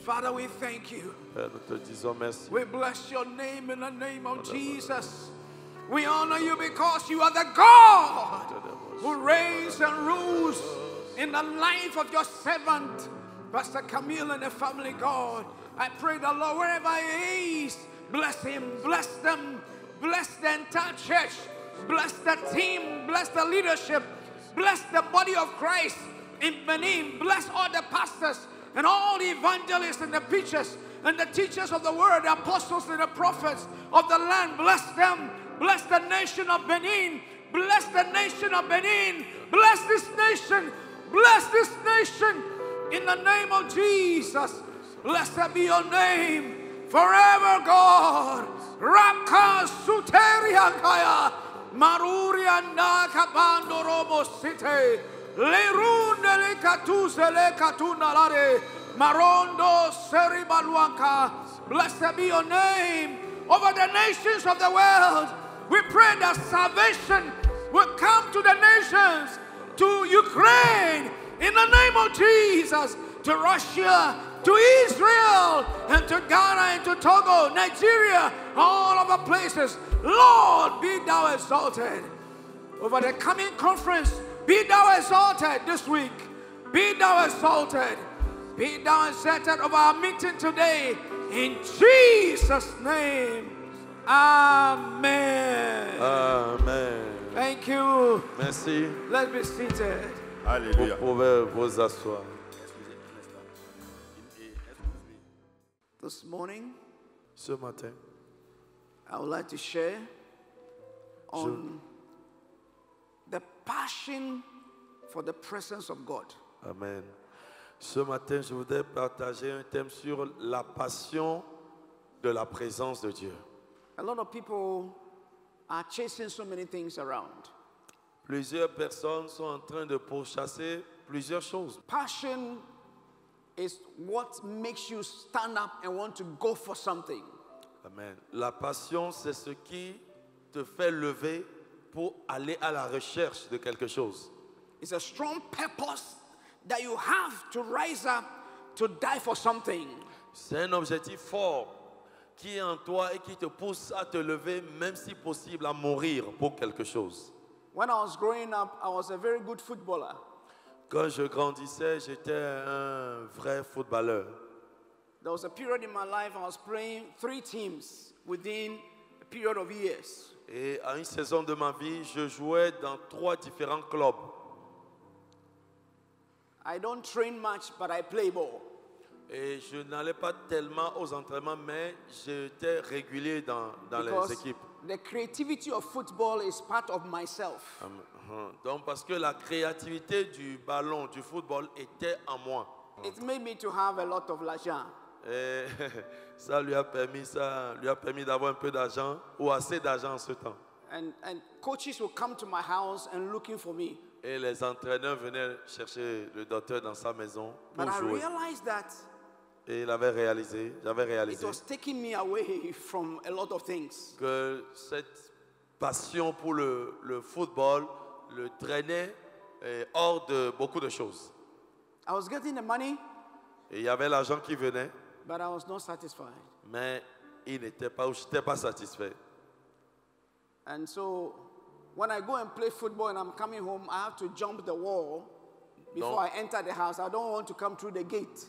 Father, we thank you. Père, nous te disons merci. We bless your name in the name of Jesus. We honor you because you are the God who reigns and rules in the life of your servant, Pastor Camille, and the family, God. I pray the Lord, wherever he is, bless him, bless them, bless the entire church, bless the team, bless the leadership, bless the body of Christ in Benin, bless all the pastors and all the evangelists and the preachers and the teachers of the word, the apostles and the prophets of the land. Bless them. Bless the nation of Benin. Bless the nation of Benin. Bless this nation. Bless this nation in the name of Jesus. Blessed be your name forever, God. Raka Suteriakaya Marurianda Kabando Robo City. Lerunde le katuse le katunalare Marondo Seribaluanka. Blessed be your name over the nations of the world. We pray that salvation will come to the nations, to Ukraine, in the name of Jesus, to Russia, to Israel, and to Ghana, and to Togo, Nigeria, all other places. Lord, be thou exalted. Over the coming conference, be thou exalted this week. Be thou exalted. Be thou exalted over our meeting today. In Jesus' name. Amen. Amen. Thank you. Merci. Let's be seated. Vous Alléluia. pouvez vous asseoir. This morning, Ce matin, I would like to share on the passion for the presence of God. Amen. Ce matin, je voudrais partager un thème sur la passion de la présence de Dieu. A lot of people are chasing so many things around. Plusieurs personnes sont en train de pourchasser plusieurs choses. Passion is what makes you stand up and want to go for something. Amen. La passion, c'est ce qui te fait lever pour aller à la recherche de quelque chose. It's a strong purpose that you have to rise up to die for something. C'est un objectif fort qui est en toi et qui te pousse à te lever, même si possible, à mourir pour quelque chose. When I was growing up, I was a very good footballer. Quand je grandissais, j'étais un vrai footballeur. There was a period in my life I was playing 3 teams within a period of years. Et à une saison de ma vie, je jouais dans 3 différents clubs. I don't train much, but I play ball. Et je n'allais pas tellement aux entraînements, mais j'étais régulier dans Because les équipes. the creativity of football is part of myself. Donc parce que la créativité du ballon, du football était en moi. It made me to have a lot of l'argent. Et ça lui a permis d'avoir un peu d'argent ou assez d'argent en ce temps. And coaches will come to my house and looking for me. Et les entraîneurs venaient chercher le docteur dans sa maison pour But I jouer. realized that Et j'avais réalisé it was taking me away from a lot of things. que cette passion pour le football le traînait hors de beaucoup de choses. I was getting the money, Et il y avait l'argent qui venait, but I was not satisfied. mais je n'étais pas satisfait. And so when I go and play football and I'm coming home, I have to jump the wall before No. I enter the house. I don't want to come through the gate.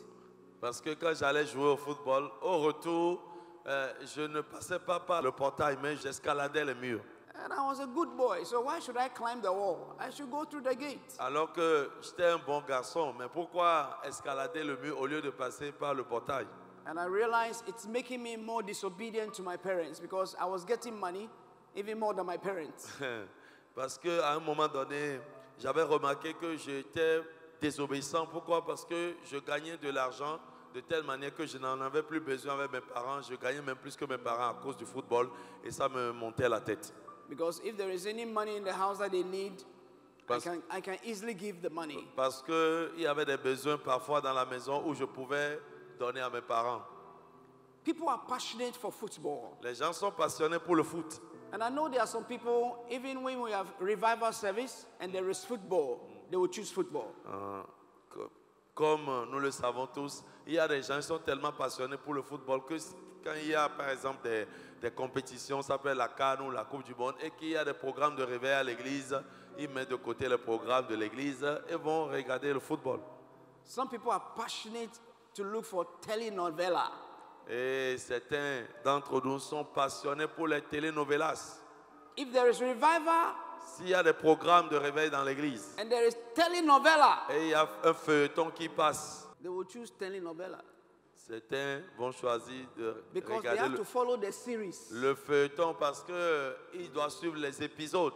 Parce que quand j'allais jouer au football, au retour, je ne passais pas par le portail, mais j'escaladais les murs. And I was a good boy, so why should I climb the wall? I should go through the gate. Alors que j'étais un bon garçon, mais pourquoi escalader le mur au lieu de passer par le portail? And I realized it's making me more disobedient to my parents because I was getting money even more than my parents. Parce qu'à un moment donné, j'avais remarqué que j'étais désobéissant. Pourquoi? Parce que je gagnais de l'argent de telle manière que je n'en avais plus besoin avec mes parents. Je gagnais même plus que mes parents à cause du football et ça me montait à la tête. Because if there is any money in the house that they need, I can easily give the money. Parce qu'il y avait des besoins parfois dans la maison où je pouvais donner à mes parents. People are passionate for football. Les gens sont passionnés pour le foot. And I know there are some people, even when we have revival service and there is football, they will choose football. comme nous le savons tous, il y a des gens qui sont tellement passionnés pour le football que quand il y a par exemple des compétitions, ça s'appelle la CAN ou la Coupe du Monde, et qu'il y a des programmes de réveil à l'église, ils mettent de côté le programme de l'église et vont regarder le football. Some people are passionate to look for telenovela. Et certains d'entre nous sont passionnés pour les telenovelas. If there is revival S'il y a des programmes de réveil dans l'église and there is telenovela, et il y a un feuilleton qui passe, they will choose telenovela certains vont choisir de because they regarder have to follow the series. le feuilleton parce qu'ils doivent suivre les épisodes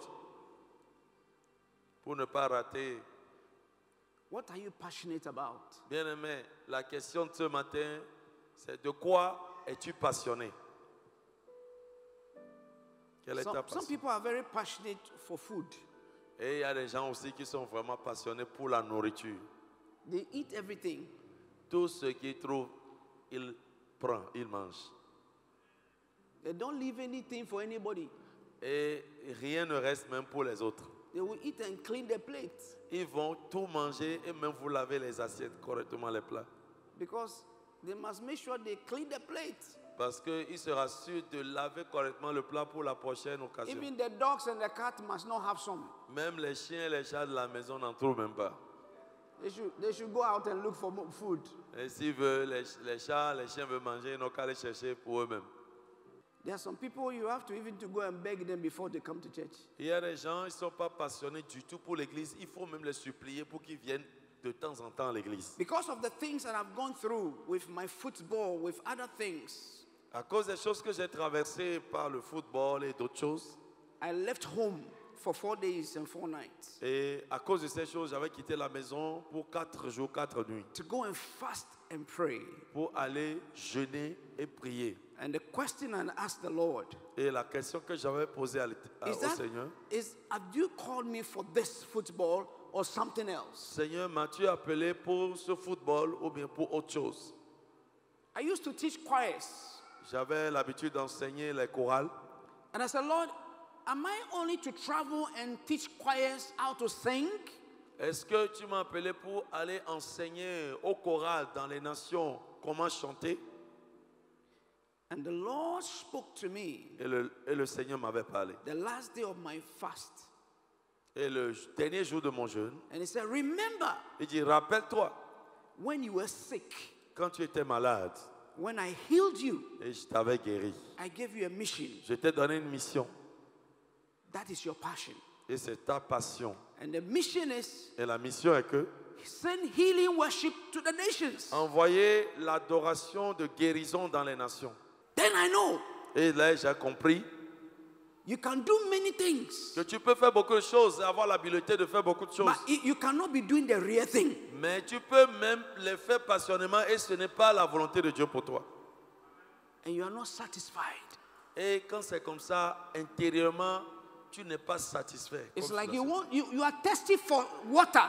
pour ne pas rater. What are you passionate about? Bien-aimé, la question de ce matin, c'est de quoi es-tu passionné? Quelle est ta Some passion? people are very passionate for food. Et il y a des gens aussi qui sont vraiment passionnés pour la nourriture. They eat everything. Tout ce qu'ils trouvent, ils prennent, ils mangent. They don't leave anything for anybody. Et rien ne reste même pour les autres. They will eat and clean their plates Ils vont tout manger et même vous laver les assiettes correctement, les plats. because they must make sure they clean the plates. Parce qu'ils se rassurent de laver correctement le plat pour la prochaine occasion. Even the dogs and the cat must not have some. Même les chiens et les chats de la maison n'en trouvent même pas. They should go out and look for more food. Et s'ils veulent, les chats, les chiens veulent manger, ils n'ont qu'à aller chercher pour eux-mêmes. There are some people you have to even to go and beg them before they come to church. Il y a des gens, ils ne sont pas passionnés du tout pour l'église. Il faut même les supplier pour qu'ils viennent de temps en temps à l'église. Because of the things that I've gone through with my football, with other things, À cause des choses que j'ai traversées par le football et d'autres choses, I left home for 4 days and 4 nights et à cause de ces choses, j'avais quitté la maison pour 4 jours, 4 nuits, to go and fast and pray. pour aller jeûner et prier. And the question I asked the Lord Et la question que j'avais posée au Seigneur, have you called me for this football or something else? Seigneur, m'as-tu appelé pour ce football ou bien pour autre chose? I used to teach choirs. J'avais l'habitude d'enseigner les chorales. And I said, Lord, am I only to travel and teach choirs how to sing? Est-ce que tu m'as appelé pour aller enseigner au choral dans les nations comment chanter? And the Lord spoke to me Et le Seigneur m'avait parlé. the last day of my fast. Et le dernier jour de mon jeûne, And he said, remember il dit, rappelle-toi, when you were sick, quand tu étais malade when I healed you, et je t'avais guéri, I gave you a mission. je t'ai donné une mission. That is your passion. Et c'est ta passion. And the mission is Et la mission est que send healing worship to the nations. envoyer l'adoration de guérison dans les nations. Then I know Et là, j'ai compris you can do many things, que tu peux faire beaucoup de choses et avoir l'habileté de faire beaucoup de choses. but you cannot be doing the real thing. Mais tu peux même les faire passionnément et ce n'est pas la volonté de Dieu pour toi. And you are not satisfied. Et quand c'est comme ça, intérieurement, tu n'es pas satisfait. It's Comme like cela, you are thirsty for water,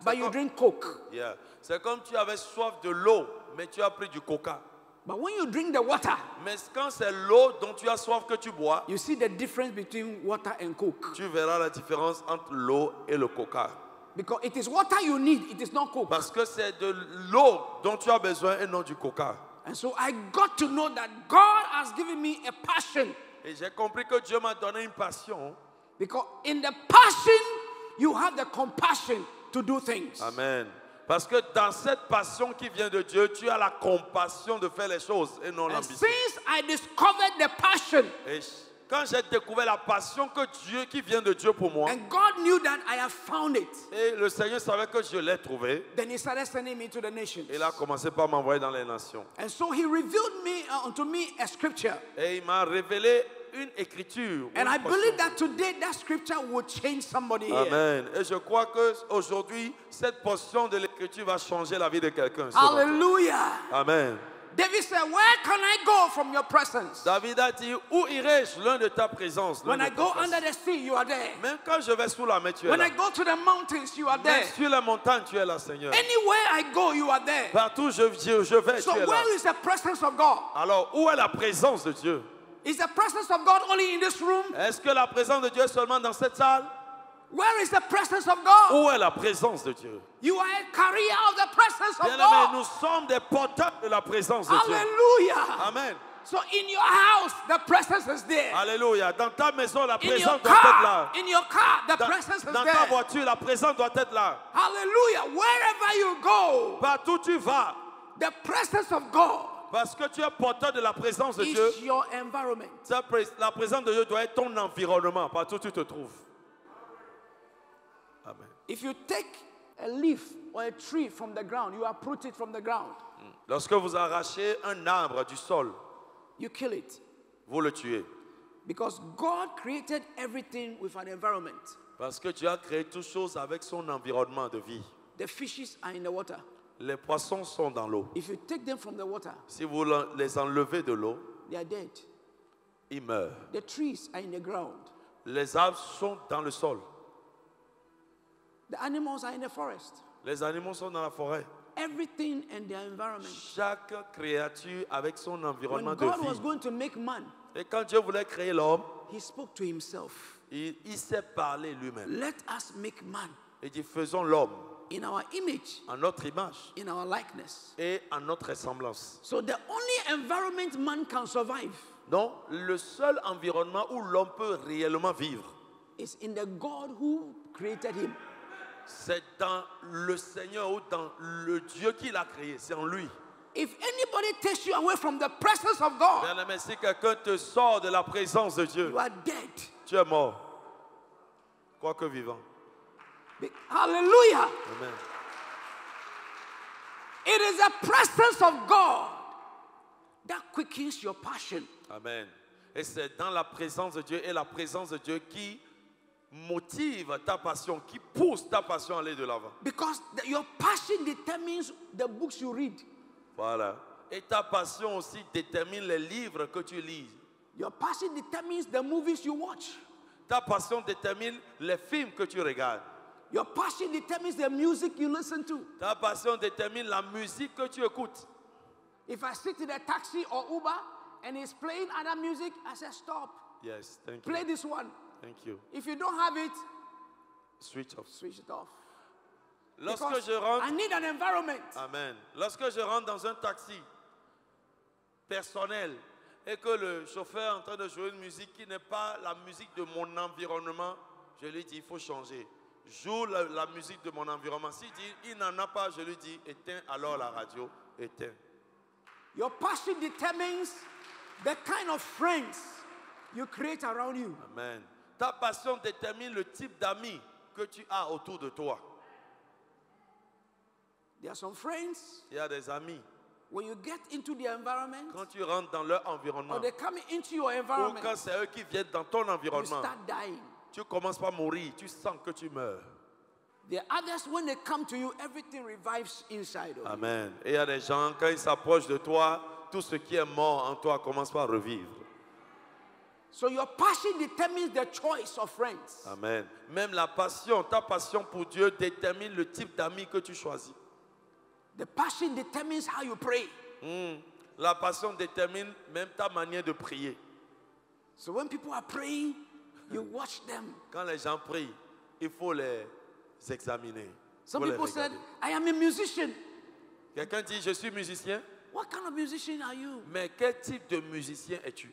but you drink Coke. yeah. C'est comme tu avais soif de l'eau, mais tu as pris du coca. But when you drink the water, Mais quand c'est l'eau dont tu as soif que tu bois, you see the difference between water and Coke. tu verras la différence entre l'eau et le coca. Because it is water you need, it is not Coke. Parce que c'est de l'eau dont tu as besoin et non du coca. And so I got to know that God has given me a passion. Et j'ai compris que Dieu m'a donné une passion. Because in the passion, you have the compassion to do things. Amen. Parce que dans cette passion qui vient de Dieu, tu as la compassion de faire les choses et non And l'ambition. since I discovered the passion, Et quand j'ai découvert la passion qui vient de Dieu pour moi, and God knew that I have found it, et le Seigneur savait que je l'ai trouvé, then He started sending me to the nations. il a commencé par m'envoyer dans les nations. And so He revealed unto me a scripture. Et il m'a révélé une écriture. And une I portion. believe that today that scripture will change somebody here. Amen. Et je crois qu'aujourd'hui, cette portion de l'écriture va changer la vie de quelqu'un. ce matin. Hallelujah. Amen. David said, where can I go from your presence? David a dit, où irai-je loin de ta présence? loin When de I ta go face? under the sea, you are there. Même quand je vais sous la mer, tu es When là. I go to the mountains, you are there. Même sur les montagnes, tu es là, Seigneur. Anywhere I go, you are there. Partout je vais, So tu es là. where is the presence of God? Alors, où est la présence de Dieu? Is the presence of God only in this room? Est-ce que la présence de Dieu est seulement dans cette salle? Where is the presence of God? Où est la présence de Dieu? You are a carrier of the presence of Bien-aimés, God. nous sommes des porteurs de la présence de Dieu. Hallelujah. Amen. So in your house, the presence is there. Alléluia. Dans ta maison, la In your présence doit être là. car, the presence is Dans ta there. voiture, la présence doit être là. Hallelujah. Wherever you go, Partout tu vas, the presence of God parce que tu es porteur de la présence de Dieu. is your environment. La présence de Dieu doit être ton environnement, partout où tu te trouves. Amen. If you take a leaf or a tree from the ground, you uproot it from the ground, Lorsque vous arrachez un arbre du sol, you kill it. vous le tuez. Because God created everything with an environment. Parce que Dieu a créé toutes choses avec son environnement de vie. The fishes are in the water. Les poissons sont dans l'eau. If you take them from the water, Si vous les enlevez de l'eau, they are dead. ils meurent. The trees are in the ground. Les arbres sont dans le sol. The animals are in the forest. Les animaux sont dans la forêt. Everything and their environment. Chaque créature avec son environnement When de God was vie. going to make man, Et quand Dieu voulait créer l'homme, he spoke to himself. il s'est parlé lui-même. Let us make man Il dit, faisons l'homme in our image, en notre image in our likeness. et en notre ressemblance. So the only environment man can survive Donc, le seul environnement où l'homme peut réellement vivre, is in the God who created him. c'est dans le Seigneur ou dans le Dieu qui l'a créé. C'est en lui. If anybody takes you away from the presence of God, Bien-aimé, si quelqu'un te sort de la présence de Dieu, you are dead. tu es mort. Quoique vivant. Hallelujah. Amen. It is the presence of God that quickens your passion. Amen. Et c'est dans la présence de Dieu et la présence de Dieu qui motive ta passion, qui pousse ta passion à aller de l'avant. Because your passion determines the books you read. Voilà. Et ta passion aussi détermine les livres que tu lis. Your passion determines the movies you watch. Ta passion détermine les films que tu regardes. Your passion determines the music you listen to. Ta passion détermine la musique que tu écoutes. If I sit in a taxi or Uber and it's playing other music, I say stop. Yes, thank Play you. this one. Thank you. If you don't have it, Switch off. switch it off. Lorsque Because je rentre, I need an environment. Amen. Lorsque je rentre dans un taxi personnel et que le chauffeur est en train de jouer une musique qui n'est pas la musique de mon environnement, je lui dis il faut changer. Joue la musique de mon environnement. S'il dit il n'en a pas, je lui dis éteins alors la radio, éteins. Your passion determines the kind of friends you create around you. Amen. Ta passion détermine le type d'amis que tu as autour de toi. There are some friends, Il y a des amis, when you get into their environment, quand tu rentres dans leur environnement, or they come into your ou environment, quand c'est eux qui viennent dans ton you environnement, start dying. tu commences par mourir, tu sens que tu meurs. There are others, when they come to you, everything revives inside of you. Amen. Et il y a des gens, quand ils s'approchent de toi, tout ce qui est mort en toi commence par revivre. So your passion determines the choice of friends. Amen. Même la passion, ta passion pour Dieu détermine le type d'amis que tu choisis. The passion determines how you pray. La passion détermine même ta manière de prier. So when people are praying, you watch them. Quand les gens prient, il faut les examiner. Some Faut les people said, regarder. I am a musician. Quelqu'un dit, je suis musicien, What kind of musician are you? mais quel type de musicien es-tu?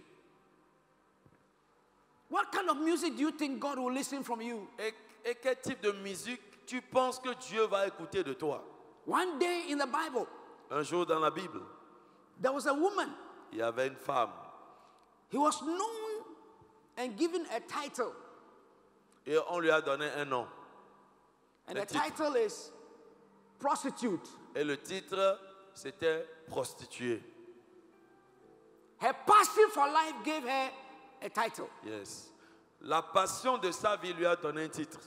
What kind of music do you think God will listen from you? Et quel type de musique tu penses que Dieu va écouter de toi? One day in the Bible, Un jour dans la Bible, there was a woman. il y avait une femme He was known and given a title. et on lui a donné un nom. And Un the titre. title is prostitute. Et le titre, c'était prostituée. Her passion for life gave her a title. Yes. La passion de sa vie lui a donné un titre.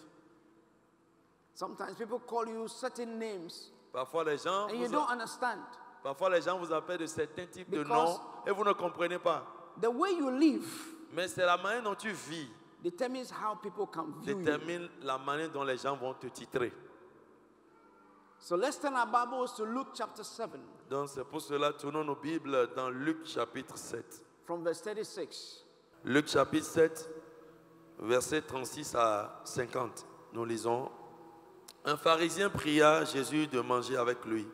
Sometimes people call you certain names Parfois les gens, and you don't understand. parfois les gens vous appellent de certains types de Because- noms et vous ne comprenez pas. The way you live Mais c'est la manière dont tu vis determines how people can view you. détermine la manière dont les gens vont te titrer. So let's turn our Bibles to Luke chapter 7 Donc c'est pour cela tournons nos Bibles dans Luc chapitre 7. from verse 36. Luc chapitre 7, versets 36 à 50. nous lisons. Un pharisien pria Jésus de manger avec lui.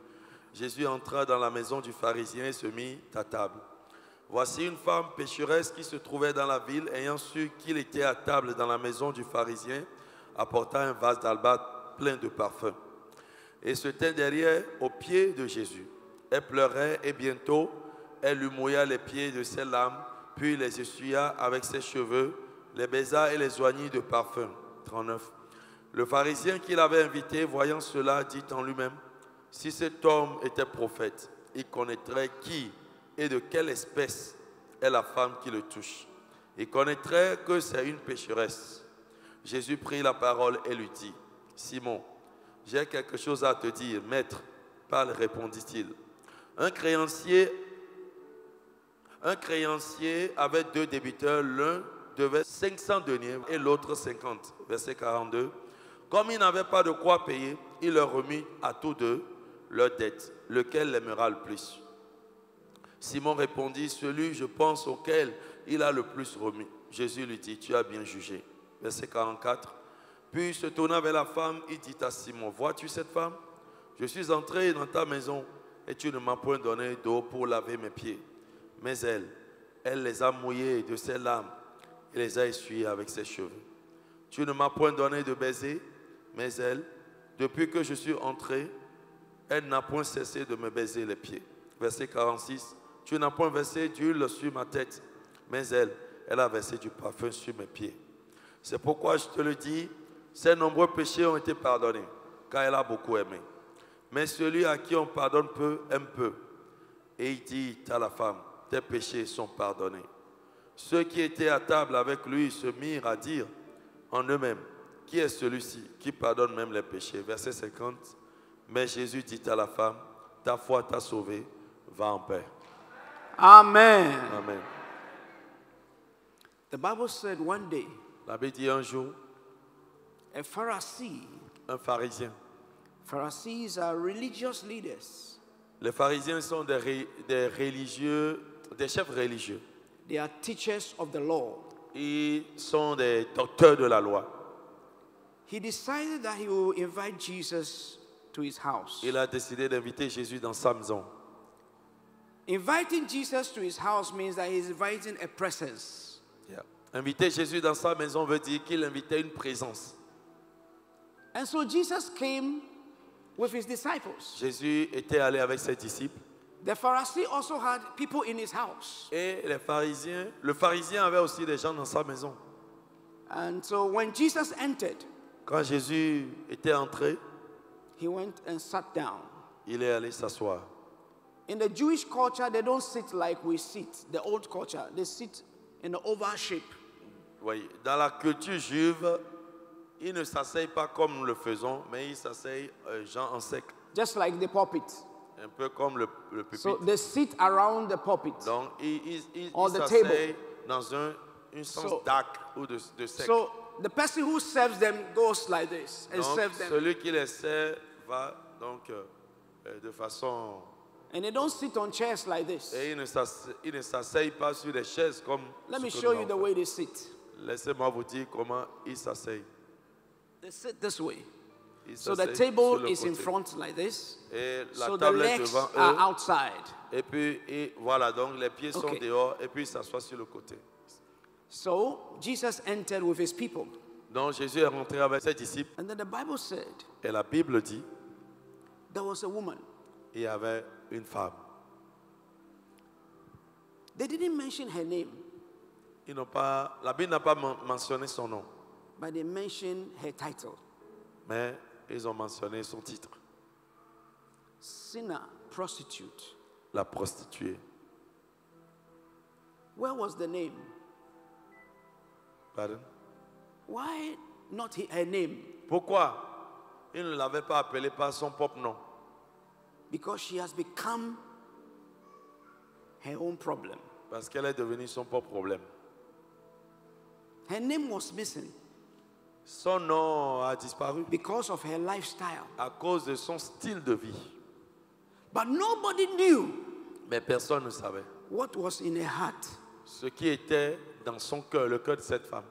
Jésus entra dans la maison du pharisien et se mit à table. Voici une femme pécheresse qui se trouvait dans la ville, ayant su qu'il était à table dans la maison du pharisien, apporta un vase d'albâtre plein de parfums et se tint derrière aux pieds de Jésus. Elle pleurait et bientôt elle lui mouilla les pieds de ses larmes, puis les essuya avec ses cheveux, les baisa et les oignit de parfum. 39. Le pharisien qui l'avait invité, voyant cela, dit en lui-même, si cet homme était prophète, il connaîtrait qui et de quelle espèce est la femme qui le touche. Il connaîtrait que c'est une pécheresse. Jésus prit la parole et lui dit, Simon, j'ai quelque chose à te dire. Maître, parle, répondit-il. Un créancier avait 2 débiteurs, l'un devait 500 deniers et l'autre 50. Verset 42. Comme il n'avait pas de quoi payer, il leur remit à tous deux leur dette. Lequel l'aimera le plus? Simon répondit, celui, je pense, auquel il a le plus remis. Jésus lui dit, tu as bien jugé. Verset 44. Puis se tournant vers la femme, il dit à Simon, vois-tu cette femme? Je suis entré dans ta maison et tu ne m'as point donné d'eau pour laver mes pieds. Mais elle les a mouillés de ses larmes et les a essuyés avec ses cheveux. Tu ne m'as point donné de baiser, mais elle, depuis que je suis entré, elle n'a point cessé de me baiser les pieds. Verset 46. Tu n'as point versé d'huile sur ma tête, mais elle a versé du parfum sur mes pieds. C'est pourquoi je te le dis, ses nombreux péchés ont été pardonnés, car elle a beaucoup aimé. Mais celui à qui on pardonne peu, aime peu. Et il dit à la femme, tes péchés sont pardonnés. Ceux qui étaient à table avec lui se mirent à dire en eux-mêmes, qui est celui-ci qui pardonne même les péchés? Verset 50. Mais Jésus dit à la femme, ta foi t'a sauvée, va en paix. Amen. Amen. The Bible said one day, La Bible dit un jour, a Pharisee, un pharisien. Pharisees are religious leaders. Les pharisiens sont des religieux, des chefs religieux. They are teachers of the law. Ils sont des docteurs de la loi. He decided that he will invite Jesus to his house. Il a décidé d'inviter Jésus dans sa maison. Inviting Jesus to his house means that he's inviting a presence. Yeah. Inviter Jésus dans sa maison veut dire qu'il invitait une présence. And so Jesus came with his disciples. Jésus était allé avec ses disciples. The Pharisee also had people in his house. Et le pharisien avait aussi des gens dans sa maison. And so when Jesus entered, Quand Jésus était entré, he went and sat down. il est allé s'asseoir. In the Jewish culture, they don't sit like we sit, the old culture. They sit in an oval shape. Oui, dans la culture juive, ils ne s'asseyent pas comme nous le faisons, mais ils s'asseyent gens en sec. Just like the pulpit. Un peu comme le pupitre. So they sit around the pulpit. Donc, ils On the s'asseyent dans une sens So- d'arc ou de sec. So the person who serves them goes like this and Donc, serves them. celui qui les sert va donc de façon... And they don't sit on chairs like this. Et ils ne s'asseyent pas sur des chaises comme... Let me ce que show nous you the avons way they sit. fait. Laissez-moi vous dire comment ils s'asseyent. They sit this way. Ils So the s'asseyent sur table le is in côté. front like this. Et la So the table est legs devant are eux. outside. Et puis, voilà, donc les pieds sont Okay. dehors et puis ils s'assoient sur le côté. So Jesus entered with his people. Donc Jésus est rentré avec ses disciples And then the Bible said et la Bible dit there was a woman. il y avait une femme. They didn't mention her name, La Bible n'a pas mentionné son nom, but they mentioned her title. mais ils ont mentionné son titre, Sinner, prostitute. la prostituée. Where was the name? Pardon? Why not her name? Pourquoi il ne l'avait pas appelée par son propre nom? Because she has become her own problem. Parce qu'elle est devenue son propre problème. Her name was missing Son nom a disparu because of her lifestyle. à cause de son style de vie. But nobody knew Mais personne ne savait what was in her heart. ce qui était dans son cœur, le cœur de cette femme.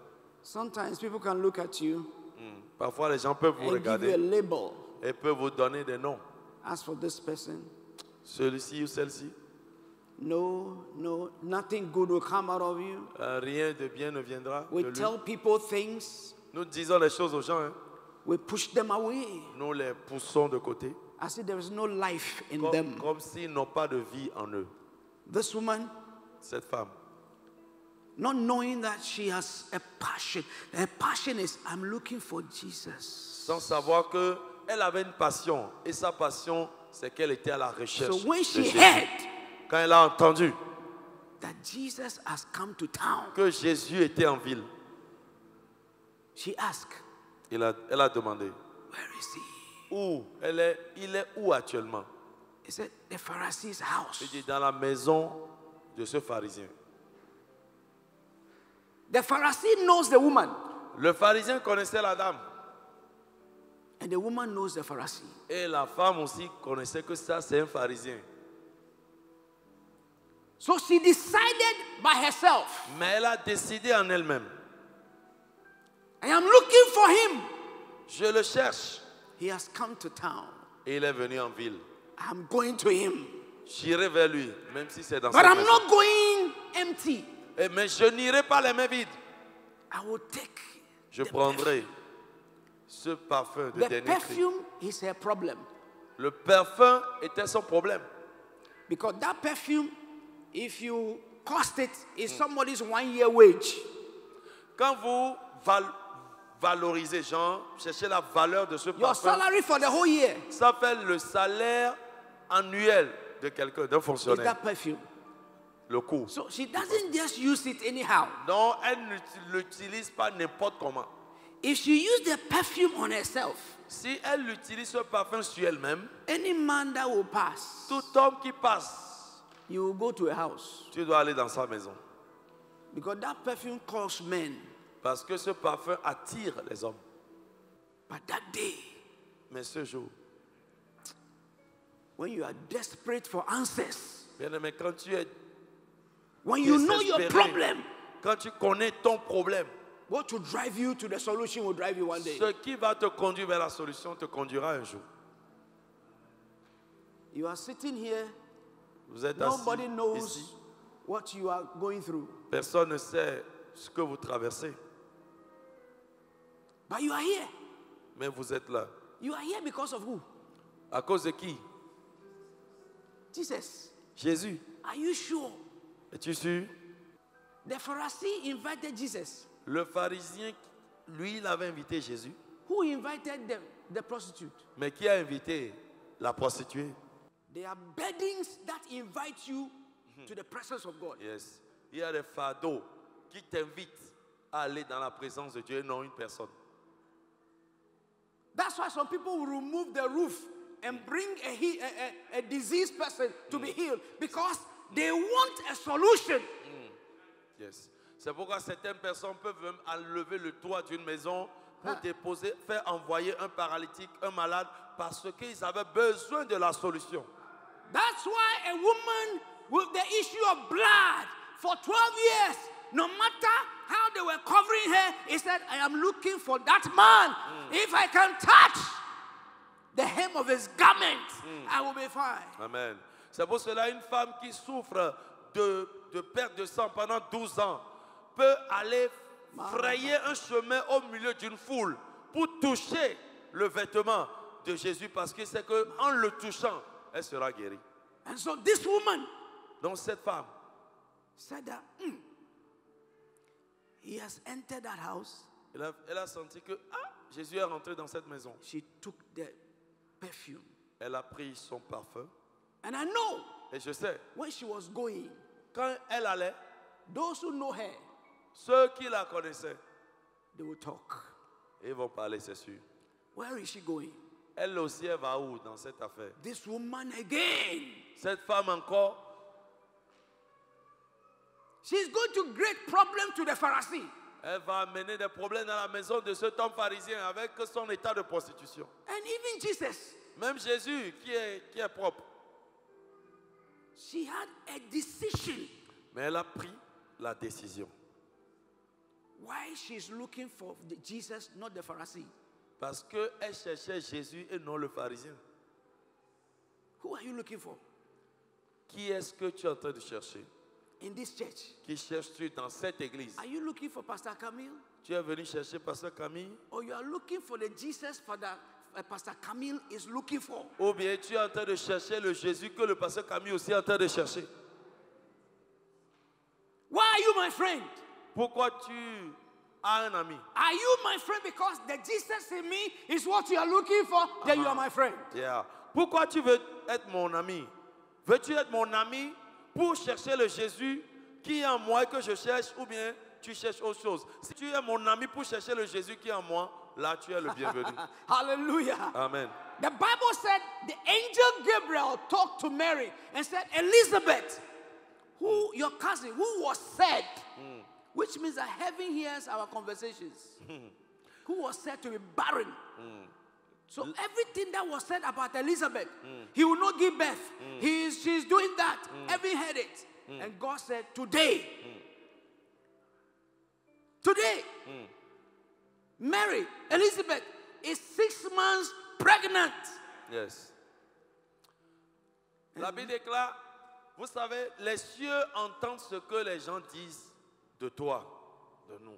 Sometimes people can look at you Parfois, les gens peuvent vous and give you a regarder label. et peuvent vous donner des noms. As for this person, Celui-ci ou celle-ci, no, nothing good will come out of you. rien de bien ne viendra We de lui. tell people things, Nous disons les choses aux gens, hein. we push them away Nous les poussons de côté, as if there is no life in them. comme s'ils n'ont pas de vie en eux. This woman, Cette femme, not knowing that she has a passion. Her passion is, I'm looking for Jesus. sans savoir qu'elle avait une passion, et sa passion, c'est qu'elle était à la recherche So when de she Jésus. heard Quand elle a entendu that Jesus has come to town, que Jésus était en ville, she asked, elle a demandé, where is he? où il est où actuellement? He said, the Pharisee's house. Il dit, dans la maison de ce pharisien. The Pharisee knows the woman, Le pharisien connaissait la dame. and the woman knows the Pharisee. Et la femme aussi connaissait que ça, c'est un pharisien. So she decided by herself, Mais elle a décidé en elle-même, I am looking for him. je le cherche. He has come to town. Et il est venu en ville. I'm going to him. J'irai vers lui, même si c'est dans But cette I'm maison. not going empty. Mais je n'irai pas les mains vides. I will take Je the prendrai ce parfum de The dernier cri. perfume is her problem. Le parfum était son problème. Because that perfume, if you cost it, is somebody's 1 year wage. Quand vous valorisez, genre, cherchez la valeur de ce Your parfum, salary for the whole year ça fait le salaire annuel de quelqu'un, d'un is fonctionnaire. that perfume. Le coût. So she doesn't just use it anyhow. Donc, elle ne l'utilise pas n'importe comment. If she used the perfume on herself, Si elle utilise ce parfum sur elle-même, any man that will pass, tout homme qui passe, you will go to a house. tu dois aller dans sa maison. Because that perfume calls men. Parce que ce parfum attire les hommes. But that day, Mais ce jour, when you are desperate for answers, bien-aimé, quand tu es when you know your désespéré, problem, quand tu connais ton problème, what will drive you to the solution will drive you one day. ce qui va te conduire vers la solution te conduira un jour. You are sitting here, Vous êtes nobody assis knows ici. what you are going through. Personne ne sait ce que vous traversez. But you are here. Mais vous êtes là. You are here because of who? À cause de qui? Jesus. Jésus. Are you sure? Es-tu sûr? The Pharisee invited Jesus. Le pharisien, lui, il avait invité Jésus. Who invited the prostitute? Mais qui a invité la prostituée? There are burdens that invite you to the presence of God. Yes. Il y a des fardeaux qui t'invitent à aller dans la présence de Dieu et non une personne. That's why some people will remove the roof and bring a diseased person to be healed because they want a solution. Yes. C'est pourquoi certaines personnes peuvent même enlever le toit d'une maison pour déposer, faire envoyer un paralytique, un malade, parce qu'ils avaient besoin de la solution. That's why a woman with the issue of blood for 12 years, no matter how they were covering her, he said, I am looking for that man. If I can touch the hem of his garment, I will be fine. Amen. C'est pour cela une femme qui souffre de perte de sang pendant 12 ans peut aller frayer un chemin au milieu d'une foule pour toucher le vêtement de Jésus parce qu'il sait qu'en le touchant, elle sera guérie. And so this woman Donc cette femme, said that he has entered that house. elle a senti que Jésus est rentré dans cette maison. She took the perfume. Elle a pris son parfum. And I know Et je sais, when she was going, quand elle allait, those who know her, ceux qui la connaissaient, they will talk. ils vont parler, c'est sûr. Where is she going? Elle aussi, elle va où dans cette affaire? This woman again. Cette femme encore, She's going to create problem to the Pharisee. elle va amener des problèmes dans la maison de cet homme pharisien avec son état de prostitution. And even Jesus, Même Jésus, qui est propre. she had a decision. Mais elle a pris la décision. Why she's looking for Jesus, not the Pharisee? Parce qu'elle cherchait Jésus et non le pharisien. Who are you looking for Qui est-ce que tu es en train de chercher? in this church? Qui cherches-tu dans cette église? Are you looking for Pastor Camille? Tu es venu chercher Pasteur Camille? Or you are looking for the Jesus Pastor Camille is looking for? Ou bien tu es en train de chercher le Jésus que le pasteur Camille aussi est en train de chercher? Why are you my friend? Pourquoi tu as un ami? Are you my friend because the Jesus in me is what you are looking for? Then you are my friend. Yeah. Pourquoi tu veux être mon ami? Veux-tu être mon ami pour chercher le Jésus qui est en moi et que je cherche, ou bien tu cherches autre chose? Si tu es mon ami pour chercher le Jésus qui est en moi, là tu es le bienvenu. Hallelujah. Amen. The Bible said the angel Gabriel talked to Mary and said, Elizabeth, who your cousin, who was said, which means that heaven hears our conversations, who was said to be barren. So everything that was said about Elizabeth, he will not give birth. She's doing that. Heaven heard it. And God said, today, Mary, Elizabeth, is 6 months pregnant. Yes. La Bible déclare, vous savez, les cieux entendent ce que les gens disent de toi, de nous.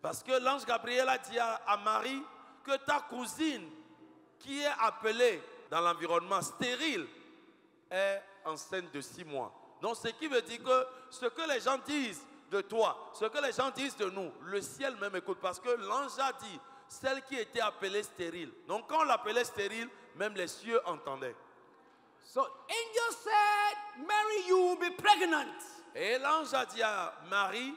Parce que l'ange Gabriel a dit à Marie que ta cousine, qui est appelée dans l'environnement stérile, est enceinte de 6 mois. Donc, ce qui veut dire que ce que les gens disent de toi, ce que les gens disent de nous, le ciel même écoute. Parce que l'ange a dit, celle qui était appelée stérile. Donc, quand on l'appelait stérile, même les cieux entendaient. So, angel said, Mary, you will be pregnant. Et l'ange a dit à Marie,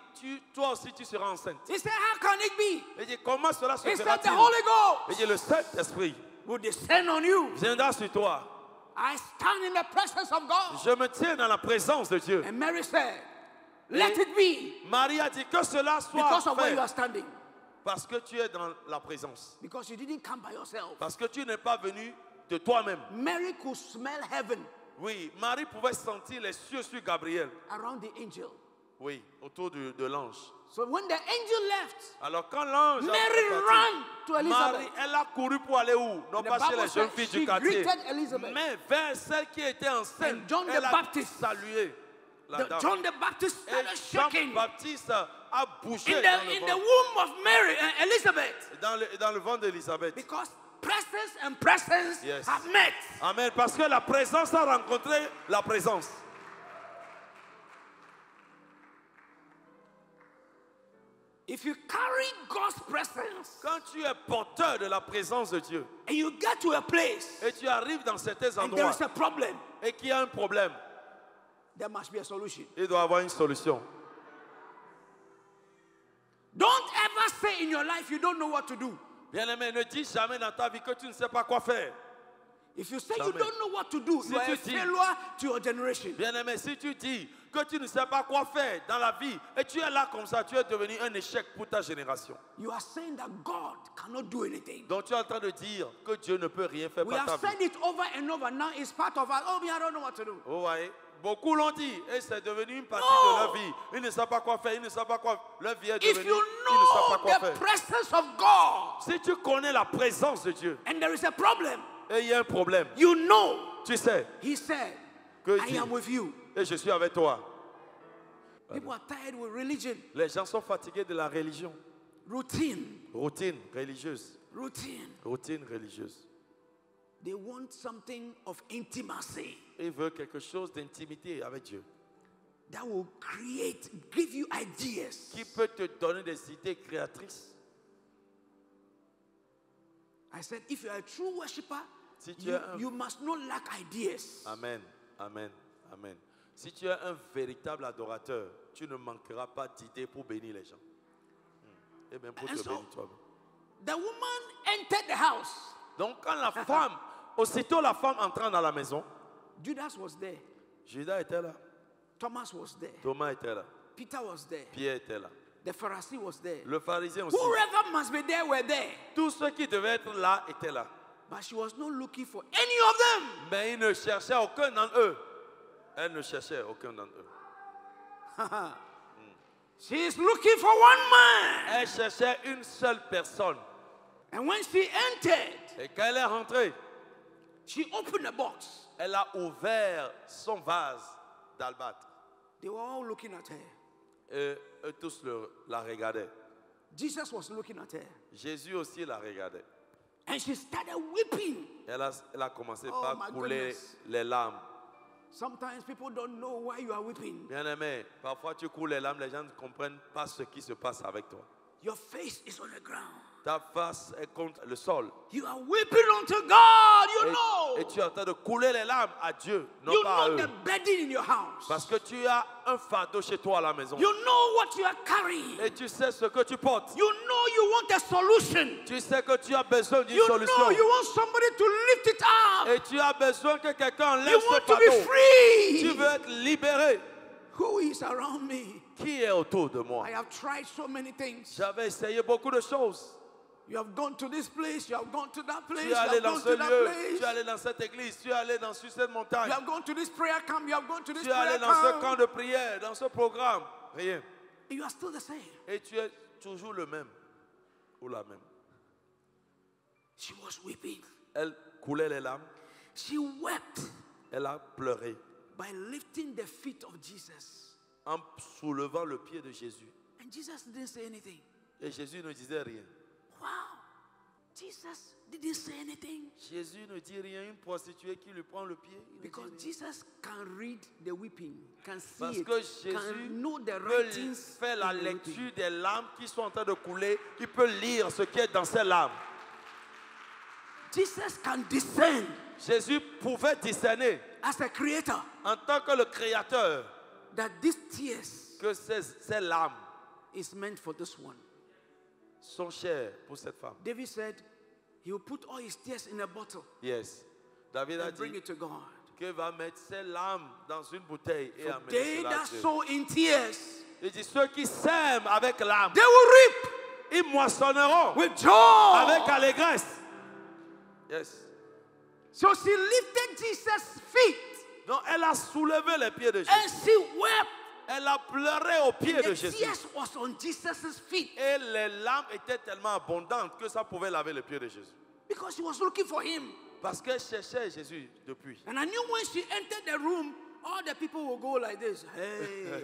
toi aussi tu seras enceinte. He said, how can it be? Il dit, comment cela se He said, fera-t-il? the Holy Ghost Il dit, le Saint-Esprit will descend on you. viendra sur toi. I stand in the presence of God. Je me tiens dans la présence de Dieu. And Mary said, let it be. Marie a dit que cela soit Because of where fait you are standing. parce que tu es dans la présence. Because you didn't come by yourself. Parce que tu n'es pas venu de toi-même. Mary could smell heaven Oui, Marie pouvait sentir les cieux sur Gabriel. around the angel. Oui, autour de l'ange. So when the angel left, Alors quand l'ange Mary ran to Elizabeth. Marie, elle a couru pour aller où? Non And the pas chez Bible les said jeunes filles she du quartier, greeted Elizabeth. mais vers celle qui était enceinte. And John the Elle a Baptist. salué la dame. John the Baptist Et started Jean shaking Baptiste a bougé in the womb of Mary and Elizabeth. dans le ventre d'Élisabeth. Because presence and presence Yes. have met. Amen. Parce que la présence a rencontré la présence. If you carry God's presence Quand tu es porteur de la présence de Dieu and you get to a place et tu arrives dans certains and there endroits is a problem, et qu'il y a un problème, there must be a solution. il doit y avoir une solution. Don't ever say in your life you don't know what to do. Bien-aimé, ne dis jamais dans ta vie que tu ne sais pas quoi faire. If you say Jamais. you don't know what to do, Si you are tu a dis- failure to your generation. Bien-aimé, si tu dis que tu ne sais pas quoi faire dans la vie et tu es là comme ça, tu es devenu un échec pour ta génération. You are saying that God cannot do anything. Donc tu es en train de dire que Dieu ne peut rien faire We par ta have vie. said it over and over. Now it's part of us. Oh, me, I don't know what to do. Vous voyez? Beaucoup l'ont dit et c'est devenu une partie No. de leur vie. Ils ne savent pas quoi faire, ils ne savent pas quoi. Leur vie est If devenue, you ils ne savent pas know quoi the faire. presence of God Si tu connais la présence de Dieu and there is a problem, et il y a un problème, you know, tu sais He said, que I am with you. et je suis avec toi. People are tired with religion, Les gens sont fatigués de la religion. routine, Routine religieuse. routine. Routine religieuse. They want something of intimacy Ils veulent quelque chose d'intimité avec Dieu. that will give you ideas. Qui peut te donner des idées créatrices? I said, if you are a true worshiper, Si tu es un- you must not lack ideas. Amen, amen, amen. Si tu es un véritable adorateur, tu ne manqueras pas d'idées pour bénir les gens. Et même pour And te so- bénir toi-même. The woman entered the house. Donc quand la femme, aussitôt la femme entrant dans la maison, Judas was there. Judas était là, Thomas was there. Thomas était là, Peter was there. Pierre était là, The Pharisee was there. le pharisien aussi. Whoever must be there were there. Tous ceux qui devaient être là étaient là. But she was not looking for any of them. Mais ils ne cherchaient aucun d'entre eux. Elle ne cherchait aucun d'entre eux. She is looking for one man. Elle cherchait une seule personne. And when she entered, Et quand elle est rentrée, she opened the box. elle a ouvert son vase d'albâtre. They were all looking at her. Et eux tous la regardaient. Jesus was looking at her. Jésus aussi la regardait. And she started weeping. Elle a commencé Oh, par my couler goodness. les larmes. Sometimes people don't know why you are weeping. Bien-aimé, parfois tu coules les larmes, les gens ne comprennent pas ce qui se passe avec toi. Your face is on the ground. Ta face est contre le sol. You are weeping unto God. You know. Et tu es en train de couler les larmes à Dieu, non You pas à know eux. the burden in your house. Parce que tu as un fardeau chez toi à la maison. You know what you are carrying. Et tu sais ce que tu portes. You know you want a solution. Tu sais que tu as besoin d'une You solution. know you want somebody to lift it up. Et tu as besoin que quelqu'un You enlève ce want to be fardeau. free. Tu veux être libéré. Who is around me? Qui est autour de moi? I have tried so many things. J'avais essayé beaucoup de choses. You have gone to this place, you have gone to that place, Tu you es allé have dans gone ce to that lieu, place. tu es allé dans cette église, tu es allé dans cette montagne, You have gone to this prayer camp, you have gone to this tu es allé prayer dans ce camp. camp de prière, dans ce programme. Rien. You are still the same. Et tu es toujours le même ou la même. She was weeping. Elle coulait les larmes, She wept elle a pleuré by lifting the feet of Jesus. en soulevant le pied de Jésus. And Jesus didn't say anything. Et Jésus ne disait rien. Wow. Jesus didn't say anything. Jésus ne dit rien. Une prostituée qui lui prend le pied. Il ne dit Because rien. Jesus can read the weeping, can see Parce it, que Jésus can know the peut writings. faire la in the weeping. lecture des larmes qui sont en train de couler. Il peut lire ce qui est dans ces larmes. Jesus can discern Jésus pouvait discerner as a creator en tant que le créateur that these tears que ces larmes is meant for this one. sont chères pour cette femme. David said he will put all his tears in a bottle Yes. David a and bring dit it to God. qu'il va mettre ses larmes dans une bouteille et amener They cela à that Dieu. sow in tears, Il dit ceux qui sèment avec larmes, they will reap ils moissonneront with joy. avec allégresse. Yes. So she lifted Jesus' feet Donc elle a soulevé les pieds de Jésus. and she wept. Elle a pleuré aux pieds de The Jésus. tears was on Jesus' feet Et les larmes étaient tellement abondantes que ça pouvait laver les pieds de Jésus. because she was looking for him. Parce qu'elle cherchait Jésus depuis. And I knew when she entered the room, all the people will go like this. Hey.